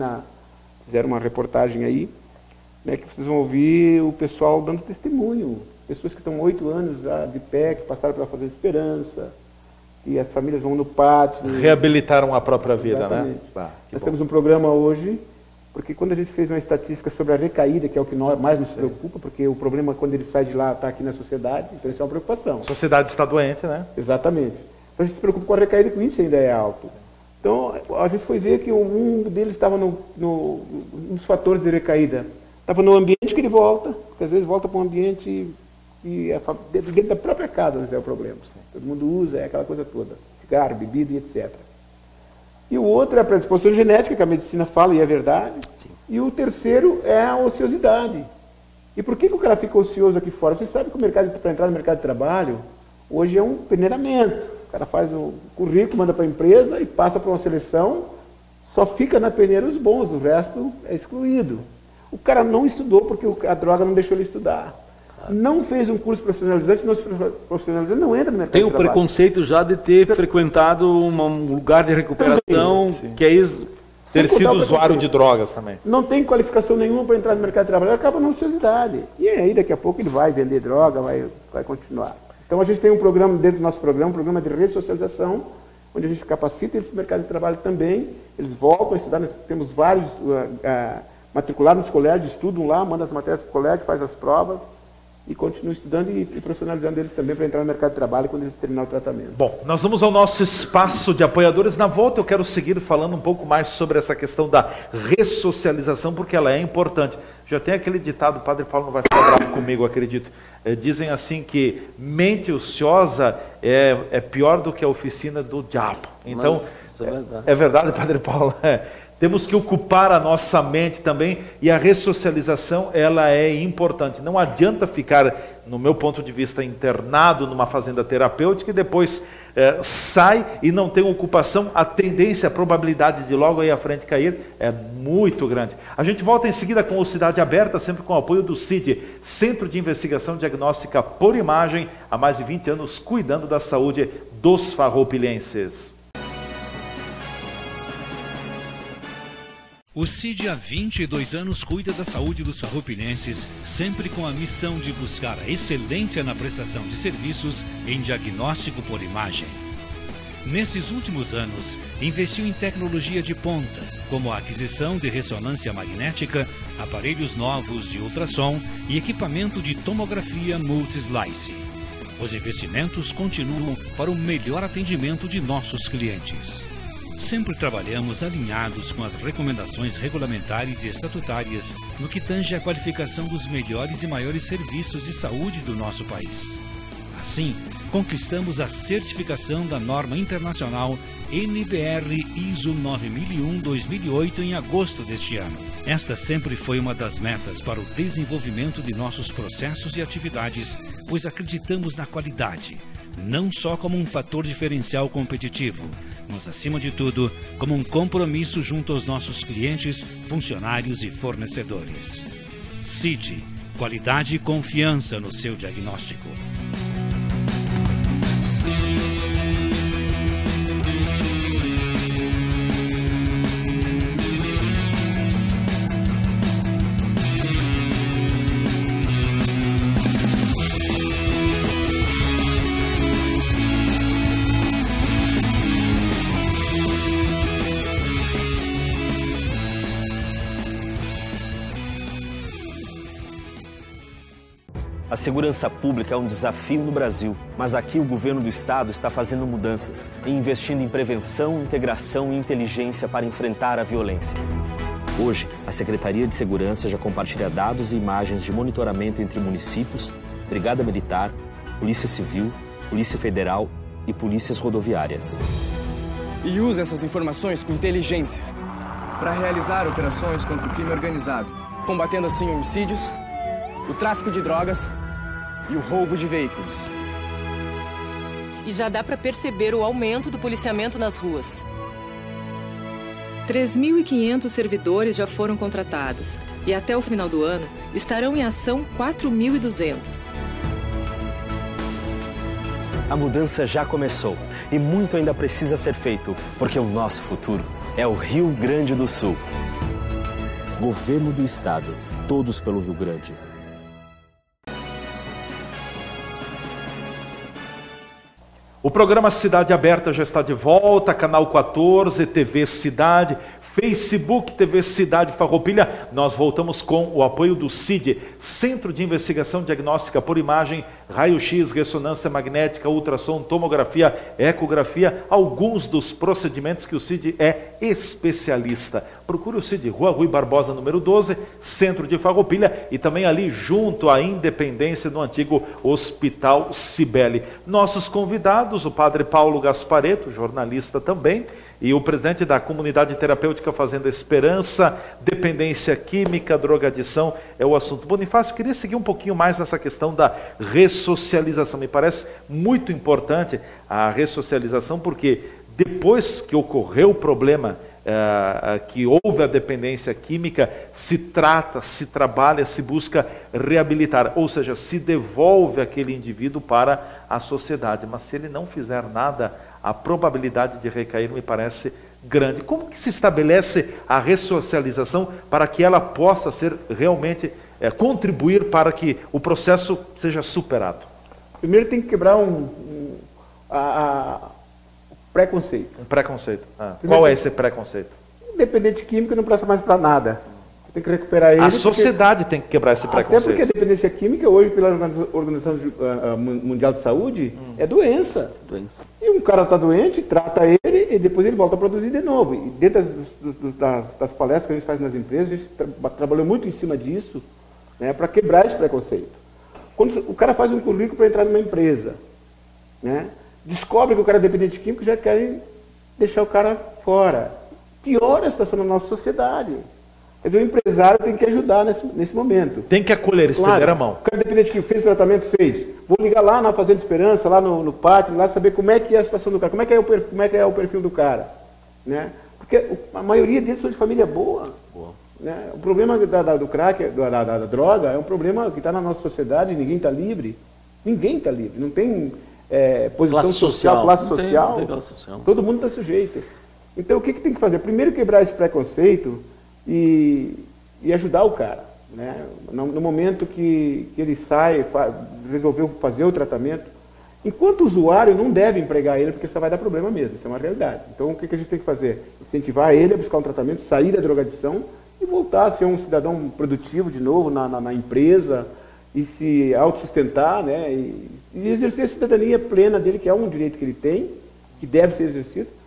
fizeram uma reportagem aí, né, que vocês vão ouvir o pessoal dando testemunho. Pessoas que estão 8 anos já de pé, que passaram pela Fazenda Esperança, e as famílias vão no pátio. Reabilitaram a própria vida, exatamente, né? Nós temos um programa hoje, porque quando a gente fez uma estatística sobre a recaída, que é o que mais nos preocupa, porque o problema quando ele sai de lá está aqui na sociedade, então isso é uma preocupação. A sociedade está doente, né? Exatamente. Então a gente se preocupa com a recaída, que o índice ainda é alto. Então a gente foi ver que um deles estava nos fatores de recaída. Estava no ambiente que ele volta, porque às vezes volta para um ambiente e dentro da própria casa é o problema. Todo mundo usa, é aquela coisa toda. Cigarro, bebida e etc. E o outro é a predisposição genética, que a medicina fala e é verdade. Sim. E o terceiro é a ociosidade. E por que o cara fica ocioso aqui fora? Você sabe que para entrar no mercado de trabalho, hoje é um peneiramento. O cara faz o currículo, manda para a empresa e passa para uma seleção, só fica na peneira os bons, o resto é excluído. O cara não estudou porque a droga não deixou ele estudar. Não fez um curso profissionalizante, não entra no mercado de trabalho. Tem o preconceito já de ter frequentado um lugar de recuperação, sim. que é isso. Ter Sem sido contar o usuário de preconceito. drogas também. Não tem qualificação nenhuma para entrar no mercado de trabalho, acaba na ociosidade. E aí, daqui a pouco, ele vai vender droga, vai continuar. Então, a gente tem um programa, dentro do nosso programa, um programa de ressocialização, onde a gente capacita eles no mercado de trabalho também. Eles voltam a estudar, nós temos vários matriculados nos colégios, estudam lá, mandam as matérias para o colégio, faz as provas, e continuam estudando e profissionalizando eles também para entrar no mercado de trabalho quando eles terminar o tratamento. Bom, nós vamos ao nosso espaço de apoiadores. Na volta eu quero seguir falando um pouco mais sobre essa questão da ressocialização, porque ela é importante. Já tem aquele ditado, o Padre Paulo não vai ficar bravo comigo, acredito. Dizem assim que mente ociosa é pior do que a oficina do diabo. Então, é verdade, Padre Paulo. Temos que ocupar a nossa mente também, e a ressocialização ela é importante. Não adianta ficar, no meu ponto de vista, internado numa fazenda terapêutica e depois sai e não tem ocupação. A tendência, a probabilidade de logo aí à frente cair é muito grande. A gente volta em seguida com o Cidade Aberta, sempre com o apoio do CID, Centro de Investigação Diagnóstica por Imagem, há mais de 20 anos cuidando da saúde dos farroupilhenses. O CID há 22 anos cuida da saúde dos farroupilhenses, sempre com a missão de buscar a excelência na prestação de serviços em diagnóstico por imagem. Nesses últimos anos, investiu em tecnologia de ponta, como a aquisição de ressonância magnética, aparelhos novos de ultrassom e equipamento de tomografia multislice. Os investimentos continuam para o melhor atendimento de nossos clientes. Sempre trabalhamos alinhados com as recomendações regulamentares e estatutárias no que tange à qualificação dos melhores e maiores serviços de saúde do nosso país. Assim, conquistamos a certificação da norma internacional NBR ISO 9001-2008 em agosto deste ano. Esta sempre foi uma das metas para o desenvolvimento de nossos processos e atividades, pois acreditamos na qualidade, não só como um fator diferencial competitivo, mas, acima de tudo, como um compromisso junto aos nossos clientes, funcionários e fornecedores. CID, qualidade e confiança no seu diagnóstico. A segurança pública é um desafio no Brasil, mas aqui o governo do estado está fazendo mudanças e investindo em prevenção, integração e inteligência para enfrentar a violência. Hoje, a Secretaria de Segurança já compartilha dados e imagens de monitoramento entre municípios, Brigada Militar, Polícia Civil, Polícia Federal e polícias rodoviárias. E usa essas informações com inteligência para realizar operações contra o crime organizado, combatendo assim homicídios, o tráfico de drogas e o roubo de veículos. E já dá para perceber o aumento do policiamento nas ruas. 3.500 servidores já foram contratados e até o final do ano estarão em ação 4.200. A mudança já começou e muito ainda precisa ser feito, porque o nosso futuro é o Rio Grande do Sul. Governo do Estado, todos pelo Rio Grande. O programa Cidade Aberta já está de volta, canal 14, TV Cidade, Facebook, TV Cidade Farroupilha. Nós voltamos com o apoio do CID, Centro de Investigação Diagnóstica por Imagem, raio-x, ressonância magnética, ultrassom, tomografia, ecografia, alguns dos procedimentos que o CID é especialista. Procure o CID, Rua Rui Barbosa, número 12, centro de Farroupilha, e também ali junto à Independência, no antigo Hospital Cibele. Nossos convidados, o Padre Paulo Gasparetto, jornalista também, e o presidente da Comunidade Terapêutica Fazenda Esperança. Dependência química, drogadição é o assunto. Bonifácio, queria seguir um pouquinho mais nessa questão da ressocialização. Me parece muito importante a ressocialização, porque depois que ocorreu o problema, que houve a dependência química, se trata, se trabalha, se busca reabilitar, ou seja, se devolve aquele indivíduo para a sociedade. Mas se ele não fizer nada, a probabilidade de recair me parece grande. Como que se estabelece a ressocialização para que ela possa ser realmente, contribuir para que o processo seja superado? Primeiro tem que quebrar o preconceito. Um preconceito. Qual é esse preconceito? Dependente químico não presta mais para nada. Tem que recuperar ele. A sociedade tem que quebrar esse preconceito. Até porque a dependência química, hoje, pela Organização Mundial de Saúde, é doença. E um cara está doente, trata ele e depois ele volta a produzir de novo. E dentro das palestras que a gente faz nas empresas, a gente trabalhou muito em cima disso, né, para quebrar esse preconceito. Quando o cara faz um currículo para entrar numa empresa, né, descobre que o cara é dependente químico, já querem deixar o cara fora. Piora a situação na nossa sociedade. Quer dizer, o empresário tem que ajudar nesse momento. Tem que acolher, estender a mão. O cara dependente que fez o tratamento, fez. Vou ligar lá na Fazenda Esperança, lá no pátio, lá saber como é que é a situação do cara, como é que é o perfil do cara. Né? Porque a maioria deles são de família boa. Né? O problema do crack, da droga, é um problema que está na nossa sociedade, ninguém está livre. Ninguém está livre. Não tem posição classe social, classe social. Não tem classe social. Todo mundo está sujeito. Então o que tem que fazer? Primeiro quebrar esse preconceito e ajudar o cara. Né? No momento que ele sai, resolveu fazer o tratamento, enquanto usuário não deve empregar ele, porque isso vai dar problema mesmo, isso é uma realidade. Então o que a gente tem que fazer? Incentivar ele a buscar um tratamento, sair da drogadição e voltar a ser um cidadão produtivo de novo na empresa e se autossustentar, né? E exercer a cidadania plena dele, que é um direito que ele tem, que deve ser exercido.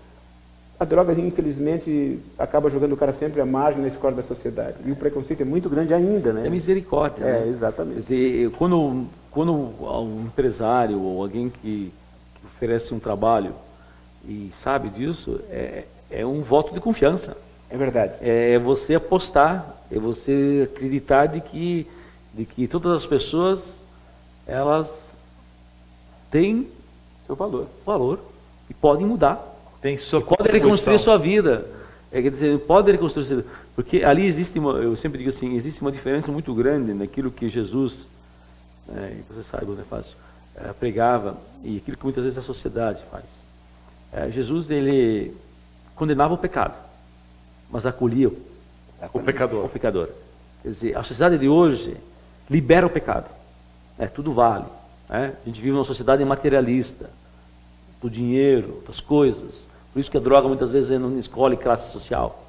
A droga, infelizmente, acaba jogando o cara sempre à margem na escola da sociedade. E o preconceito é muito grande ainda, né? É misericórdia. É, né? exatamente. Quer dizer, quando um empresário ou alguém que oferece um trabalho e sabe disso, é um voto de confiança. É verdade. É você apostar, é você acreditar de que todas as pessoas, elas têm Seu valor e podem mudar. Tem sua Pode reconstruir sua vida. Quer dizer, pode reconstruir sua vida. Porque ali existe, eu sempre digo assim, existe uma diferença muito grande naquilo que Jesus, você sabe, né, fácil, pregava e aquilo que muitas vezes a sociedade faz. Jesus, ele condenava o pecado, mas acolhia o pecador. Quer dizer, a sociedade de hoje libera o pecado. Tudo vale. A gente vive numa sociedade materialista, do dinheiro, das coisas. Por isso que a droga muitas vezes não escolhe classe social.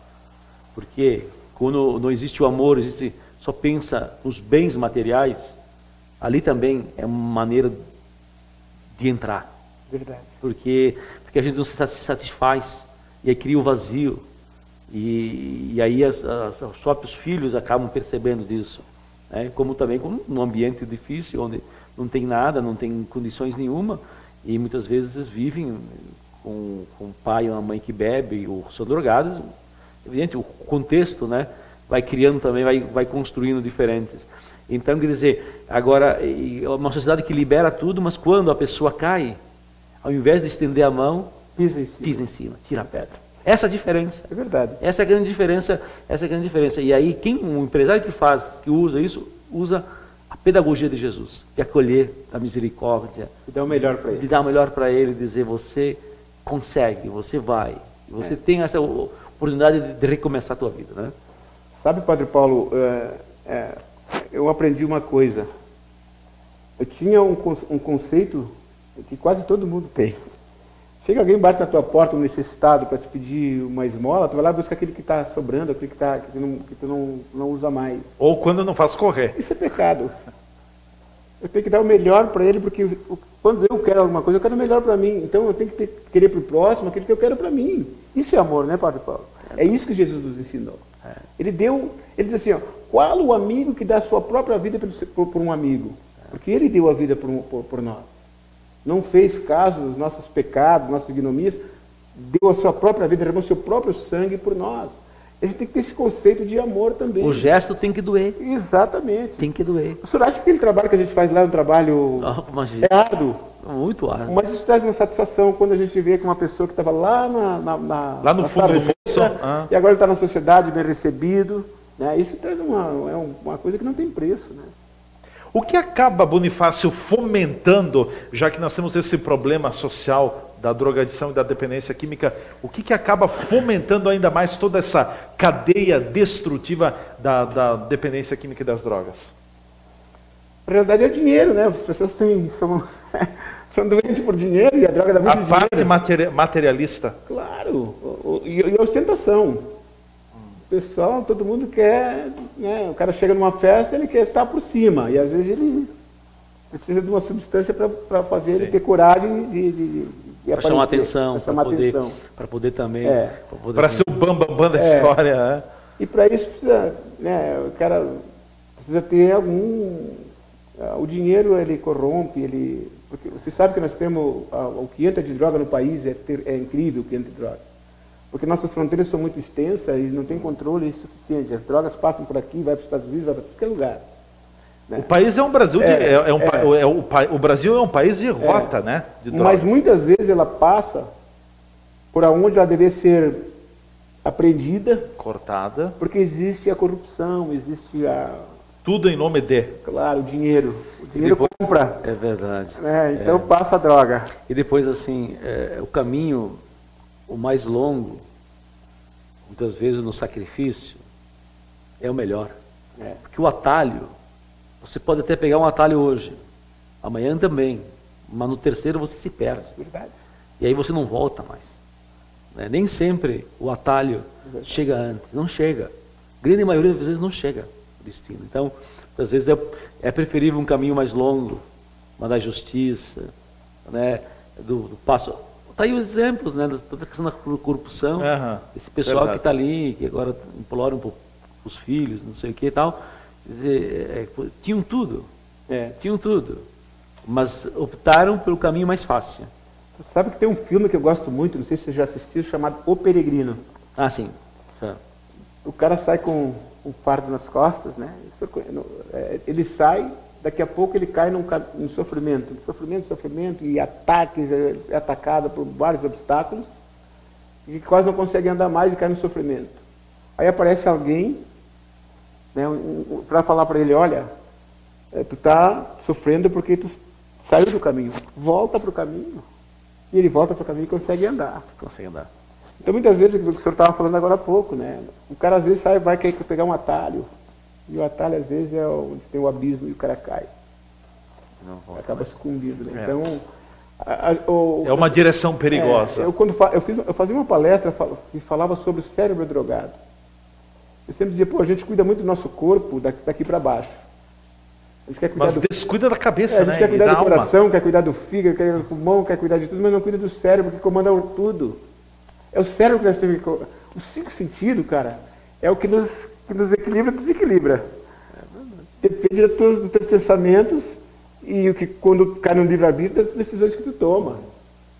Porque quando não existe o amor, só pensa nos bens materiais, ali também é uma maneira de entrar. Verdade. Porque a gente não se satisfaz, e aí cria o vazio. E aí os próprios filhos acabam percebendo disso. Como também num ambiente difícil, onde não tem nada, não tem condições nenhuma, e muitas vezes eles vivem com um pai ou uma mãe que bebe ou são drogados. Evidente, o contexto, né, vai criando também, vai construindo diferentes. Então, quer dizer, agora, é uma sociedade que libera tudo, mas quando a pessoa cai, ao invés de estender a mão, pisa em cima, tira a pedra. Essa é a diferença. É verdade. Essa é a grande diferença. E aí, um empresário que usa isso, usa a pedagogia de Jesus, de acolher a misericórdia. E dar o melhor para ele. De dar o melhor para ele, dizer, você consegue, você vai. Você tem essa oportunidade de recomeçar a tua vida, né? Sabe, Padre Paulo, eu aprendi uma coisa. Eu tinha um conceito que quase todo mundo tem. Chega alguém, bate na tua porta, um necessitado, para te pedir uma esmola, tu vai lá buscar aquele que está sobrando, aquele que tu não usa mais. Ou quando não faz correr. Isso é pecado. Eu tenho que dar o melhor para ele, porque quando eu quero alguma coisa, eu quero o melhor para mim. Então eu tenho que querer para o próximo aquilo que eu quero para mim. Isso é amor, né, Padre Paulo? É isso que Jesus nos ensinou. Ele diz assim, qual o amigo que dá a sua própria vida por um amigo? Porque ele deu a vida por nós. Não fez caso dos nossos pecados, nossas ignomias, deu a sua própria vida, derramou seu próprio sangue por nós. A gente tem que ter esse conceito de amor também. O gesto tem que doer. Exatamente. Tem que doer. O senhor acha que aquele trabalho que a gente faz lá é um trabalho árduo? Muito árduo. Mas isso traz uma satisfação quando a gente vê que uma pessoa que estava lá lá no fundo do poço, e agora está na sociedade bem recebido. Né? Isso traz uma coisa que não tem preço. Né? O que acaba, Bonifácio, fomentando, já que nós temos esse problema social da drogadição e da dependência química, o que acaba fomentando ainda mais toda essa cadeia destrutiva da dependência química e das drogas? Na realidade é o dinheiro, né? As pessoas são doentes por dinheiro e a droga dá muito dinheiro. A parte materialista. Claro, e a ostentação. O pessoal, todo mundo quer, né? O cara chega numa festa, ele quer estar por cima, e às vezes ele precisa de uma substância para fazer ele ter coragem de para chamar atenção, para poder também... Para ser o bambambam da história. Né? E para isso precisa, né, o cara precisa ter algum... O dinheiro, ele corrompe, porque você sabe que nós temos... O que entra de droga no país é incrível o que entra de droga. Porque nossas fronteiras são muito extensas e não tem controle suficiente. As drogas passam por aqui, vai para os Estados Unidos, vai para qualquer lugar. Né? O país é um Brasil o Brasil é um país de rota, né? De drogas. Mas muitas vezes ela passa por onde ela deve ser apreendida, cortada, porque existe a corrupção, existe tudo em nome de... Claro, o dinheiro. O dinheiro compra. É verdade. Então passa a droga. E depois, assim, o caminho, o mais longo, muitas vezes no sacrifício, é o melhor. Porque o atalho, você pode até pegar um atalho hoje, amanhã também, mas no terceiro você se perde. Verdade. E aí você não volta mais. Nem sempre o atalho chega antes. Não chega. A grande maioria das vezes não chega. Destino. Então, às vezes é preferível um caminho mais longo, mas da justiça, né, do passo. Está aí os exemplos, né, da questão da corrupção, esse pessoal que está ali, que agora imploram para os filhos, não sei o que e tal, tinham tudo, mas optaram pelo caminho mais fácil. Você sabe que tem um filme que eu gosto muito, não sei se você já assistiu, chamado O Peregrino. Ah, sim. O cara sai com um fardo nas costas, né? Ele sai, daqui a pouco ele cai num sofrimento, e ataques, é atacado por vários obstáculos, e quase não consegue andar mais e cai no sofrimento. Aí aparece alguém, né, para falar para ele, olha, tu está sofrendo porque tu saiu do caminho, volta para o caminho. E ele volta para o caminho e consegue andar. Então, muitas vezes, o que o senhor estava falando agora há pouco, né? O cara, às vezes, vai querer pegar um atalho. E o atalho, às vezes, é onde tem o abismo e o cara cai. Acaba escondido, né? Então... é uma direção perigosa. Eu fazia uma palestra que falava sobre o cérebro drogado. Eu sempre dizia, a gente cuida muito do nosso corpo daqui para baixo. A gente quer cuidar mas descuida da cabeça, né? A gente quer cuidar do coração, quer cuidar do fígado, quer cuidar do pulmão, quer cuidar de tudo, mas não cuida do cérebro, que comanda tudo. É o cérebro que nós temos que... Os 5 sentidos, cara, é o que nos equilibra e desequilibra. Depende dos teus pensamentos e o que, quando cai no livre-arbítrio, das decisões que tu toma.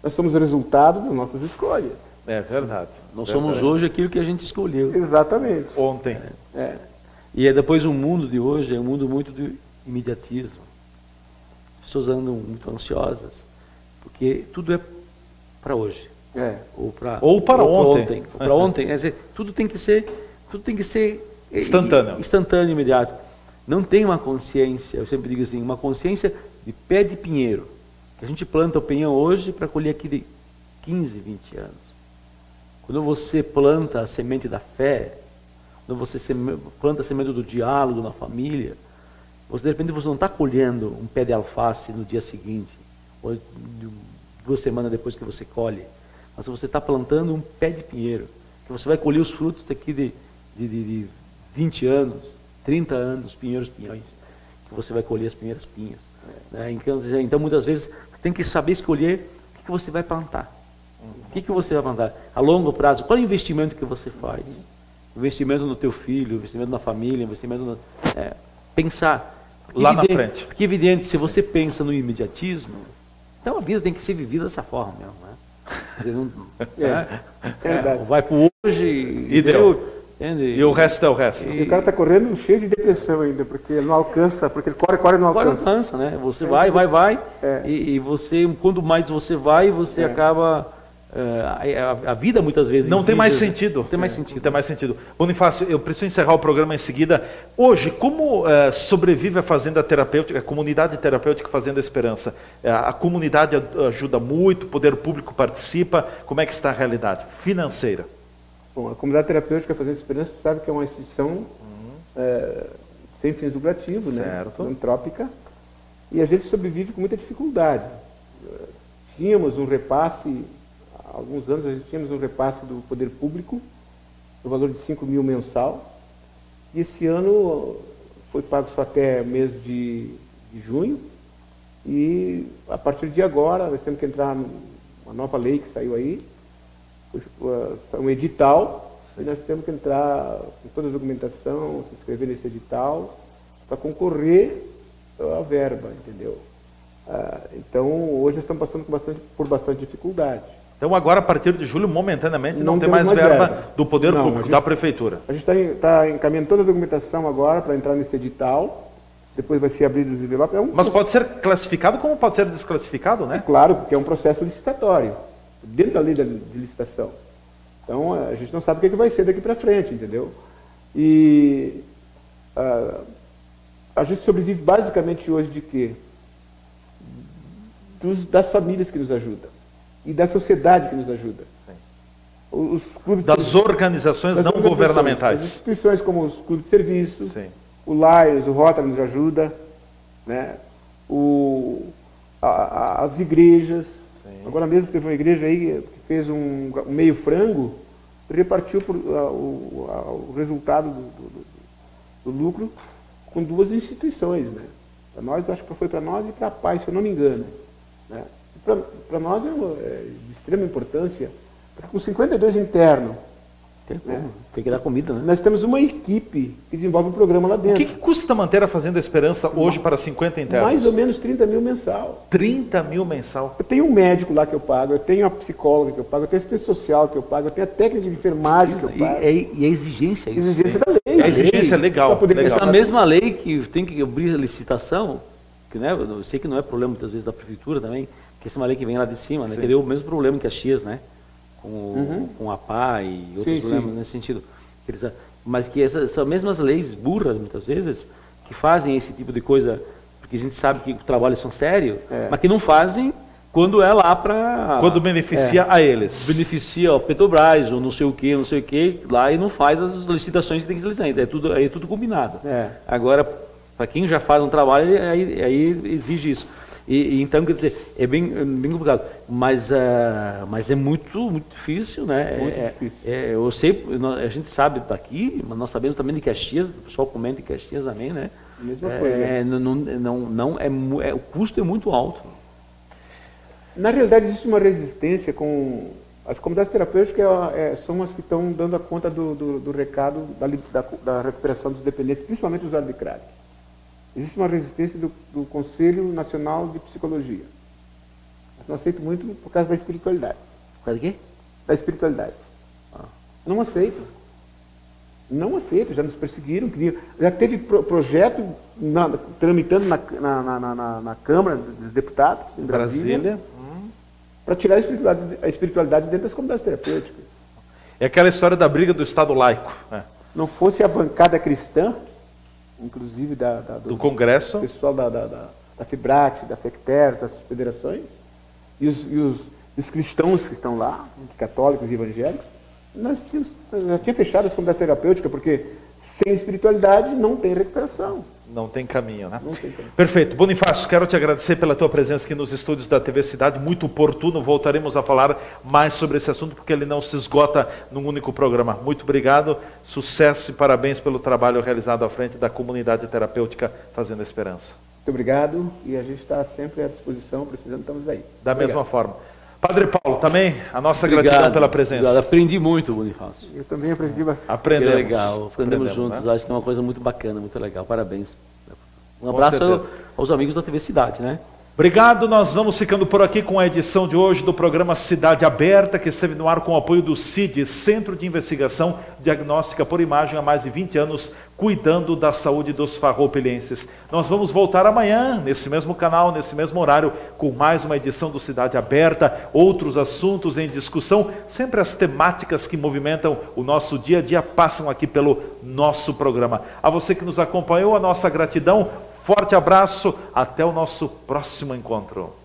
Nós somos o resultado das nossas escolhas. É verdade. Nós somos hoje aquilo que a gente escolheu. Exatamente. Ontem. E depois o mundo de hoje é um mundo muito de imediatismo. As pessoas andam muito ansiosas, porque tudo é para hoje. Ou para ontem. Para ontem. Quer dizer, tudo tem que ser instantâneo, imediato. Não tem uma consciência, eu sempre digo assim, uma consciência de pé de pinheiro. Que a gente planta o pinhão hoje para colher aqui de 15, 20 anos. Quando você planta a semente da fé, quando você planta a semente do diálogo na família, de repente você não está colhendo um pé de alface no dia seguinte, ou 2 semanas depois que você colhe. Mas você está plantando um pé de pinheiro, que você vai colher os frutos aqui de 20 anos, 30 anos, pinheiros, pinhões, que você vai colher as primeiras pinhas. Então, muitas vezes, você tem que saber escolher o que você vai plantar. O que você vai plantar? A longo prazo, qual é o investimento que você faz? Investimento no teu filho, investimento na família, investimento no... pensar. Lá na frente. Porque, evidente, se você pensa no imediatismo, então a vida tem que ser vivida dessa forma mesmo, né? Vai para hoje e deu. E o resto é o resto. E o cara está correndo cheio de depressão ainda, porque ele não alcança, porque ele corre e não alcança. Né? Você vai, e você, quanto mais você vai, você acaba a vida muitas vezes não tem mais sentido. Não tem mais sentido. Não tem mais sentido. Bonifácio, eu preciso encerrar o programa em seguida. Hoje, como sobrevive a Fazenda Terapêutica, a comunidade terapêutica Fazenda Esperança? A comunidade ajuda muito, o poder público participa. Como é que está a realidade financeira? Bom, a comunidade terapêutica Fazenda Esperança sabe que é uma instituição sem fins lucrativos, né? Filantrópica, e a gente sobrevive com muita dificuldade. Tínhamos um repasse, há alguns anos a gente tínhamos um repasse do poder público, no valor de 5 mil mensal, e esse ano foi pago só até mês de junho, e a partir de agora nós temos que entrar numa nova lei que saiu aí, um edital, e nós temos que entrar com toda a documentação, se inscrever nesse edital, para concorrer à verba, entendeu? Então, hoje nós estamos passando por bastante dificuldade. Então, agora, a partir de julho, momentaneamente, não tem mais verba do poder público, da prefeitura. A gente está encaminhando toda a documentação agora para entrar nesse edital, depois vai ser abrido os envelopes. Mas pode ser classificado como pode ser desclassificado, né? É claro, porque é um processo licitatório, dentro da lei de licitação. Então, a gente não sabe o que vai ser daqui para frente, entendeu? E a gente sobrevive basicamente hoje de quê? Das famílias que nos ajudam e da sociedade que nos ajuda. Os clubes das organizações não governamentais. As instituições como os clubes de serviço, o Lions, o Rotary nos ajuda, né? As igrejas. Agora mesmo teve uma igreja aí que fez um meio frango, repartiu o resultado do lucro com 2 instituições, né? Para nós, acho que foi para nós e para a Paz, se eu não me engano. Né? Para nós é de extrema importância, porque com 52 internos, tem que dar comida, né? Nós temos uma equipe que desenvolve um programa lá dentro. O que custa manter a Fazenda Esperança hoje para 50 internos? Mais ou menos 30 mil mensal. 30 mil mensal? Eu tenho um médico lá que eu pago, eu tenho a psicóloga que eu pago, eu tenho assistente social que eu pago, eu tenho a técnica de enfermagem que eu pago. E a exigência é isso. Exigência da lei. A exigência é legal. Essa mesma lei que tem que abrir a licitação, que, né, eu sei que não é problema muitas vezes da prefeitura também, que essa é uma lei que vem lá de cima, né, que deu o mesmo problema que a Caxias, né? Com a PA e outros problemas nesse sentido. Mas que essas mesmas leis burras, muitas vezes, que fazem esse tipo de coisa, porque a gente sabe que os trabalhos são sérios, mas que não fazem quando é lá para... Quando beneficia a eles. Beneficia o Petrobras, ou não sei o que, lá e não faz as licitações que tem que licitar. É tudo combinado. Agora, para quem já faz um trabalho, aí exige isso. Então, quer dizer, é bem complicado, mas é muito difícil, né? Muito difícil. Eu sei, a gente sabe daqui, mas nós sabemos também de Caxias, o pessoal comenta em Caxias também, né? Mesma coisa. O custo é muito alto. Na realidade, existe uma resistência com... As comunidades terapêuticas são as que estão dando a conta do recado da recuperação dos dependentes, principalmente usuários de crack. Existe uma resistência do Conselho Nacional de Psicologia. Eu não aceito muito por causa da espiritualidade. Por causa de quê? Da espiritualidade. Não aceito. Não aceito, já nos perseguiram, já teve projeto tramitando na Câmara dos Deputados, em Brasília. Para tirar a espiritualidade dentro das comunidades terapêuticas. É aquela história da briga do Estado laico. Não fosse a bancada cristã, inclusive do Congresso, pessoal da FIBRAT, da FECTER, das federações, e os cristãos que estão lá, católicos e evangélicos, nós já tinha fechado as comunidades terapêuticas, porque sem espiritualidade não tem recuperação. Não tem caminho, né? Não tem caminho. Perfeito. Bonifácio, quero te agradecer pela tua presença aqui nos estúdios da TV Cidade, muito oportuno, voltaremos a falar mais sobre esse assunto, porque ele não se esgota num único programa. Muito obrigado, sucesso e parabéns pelo trabalho realizado à frente da comunidade terapêutica Fazenda Esperança. Muito obrigado, e a gente está sempre à disposição, precisando, estamos aí. Da mesma forma. Padre Paulo, também a nossa gratidão pela presença. Obrigado. Aprendi muito, Bonifácio. Eu também aprendi bastante. Aprendemos. Que legal, aprendemos juntos, né? Acho que é uma coisa muito bacana, muito legal. Parabéns. Um abraço aos amigos da TV Cidade, né? Obrigado, nós vamos ficando por aqui com a edição de hoje do programa Cidade Aberta, que esteve no ar com o apoio do CID, Centro de Investigação Diagnóstica por Imagem, há mais de 20 anos, cuidando da saúde dos farroupelenses. Nós vamos voltar amanhã, nesse mesmo canal, nesse mesmo horário, com mais uma edição do Cidade Aberta, outros assuntos em discussão, sempre as temáticas que movimentam o nosso dia a dia passam aqui pelo nosso programa. A você que nos acompanhou, a nossa gratidão. Forte abraço, até o nosso próximo encontro.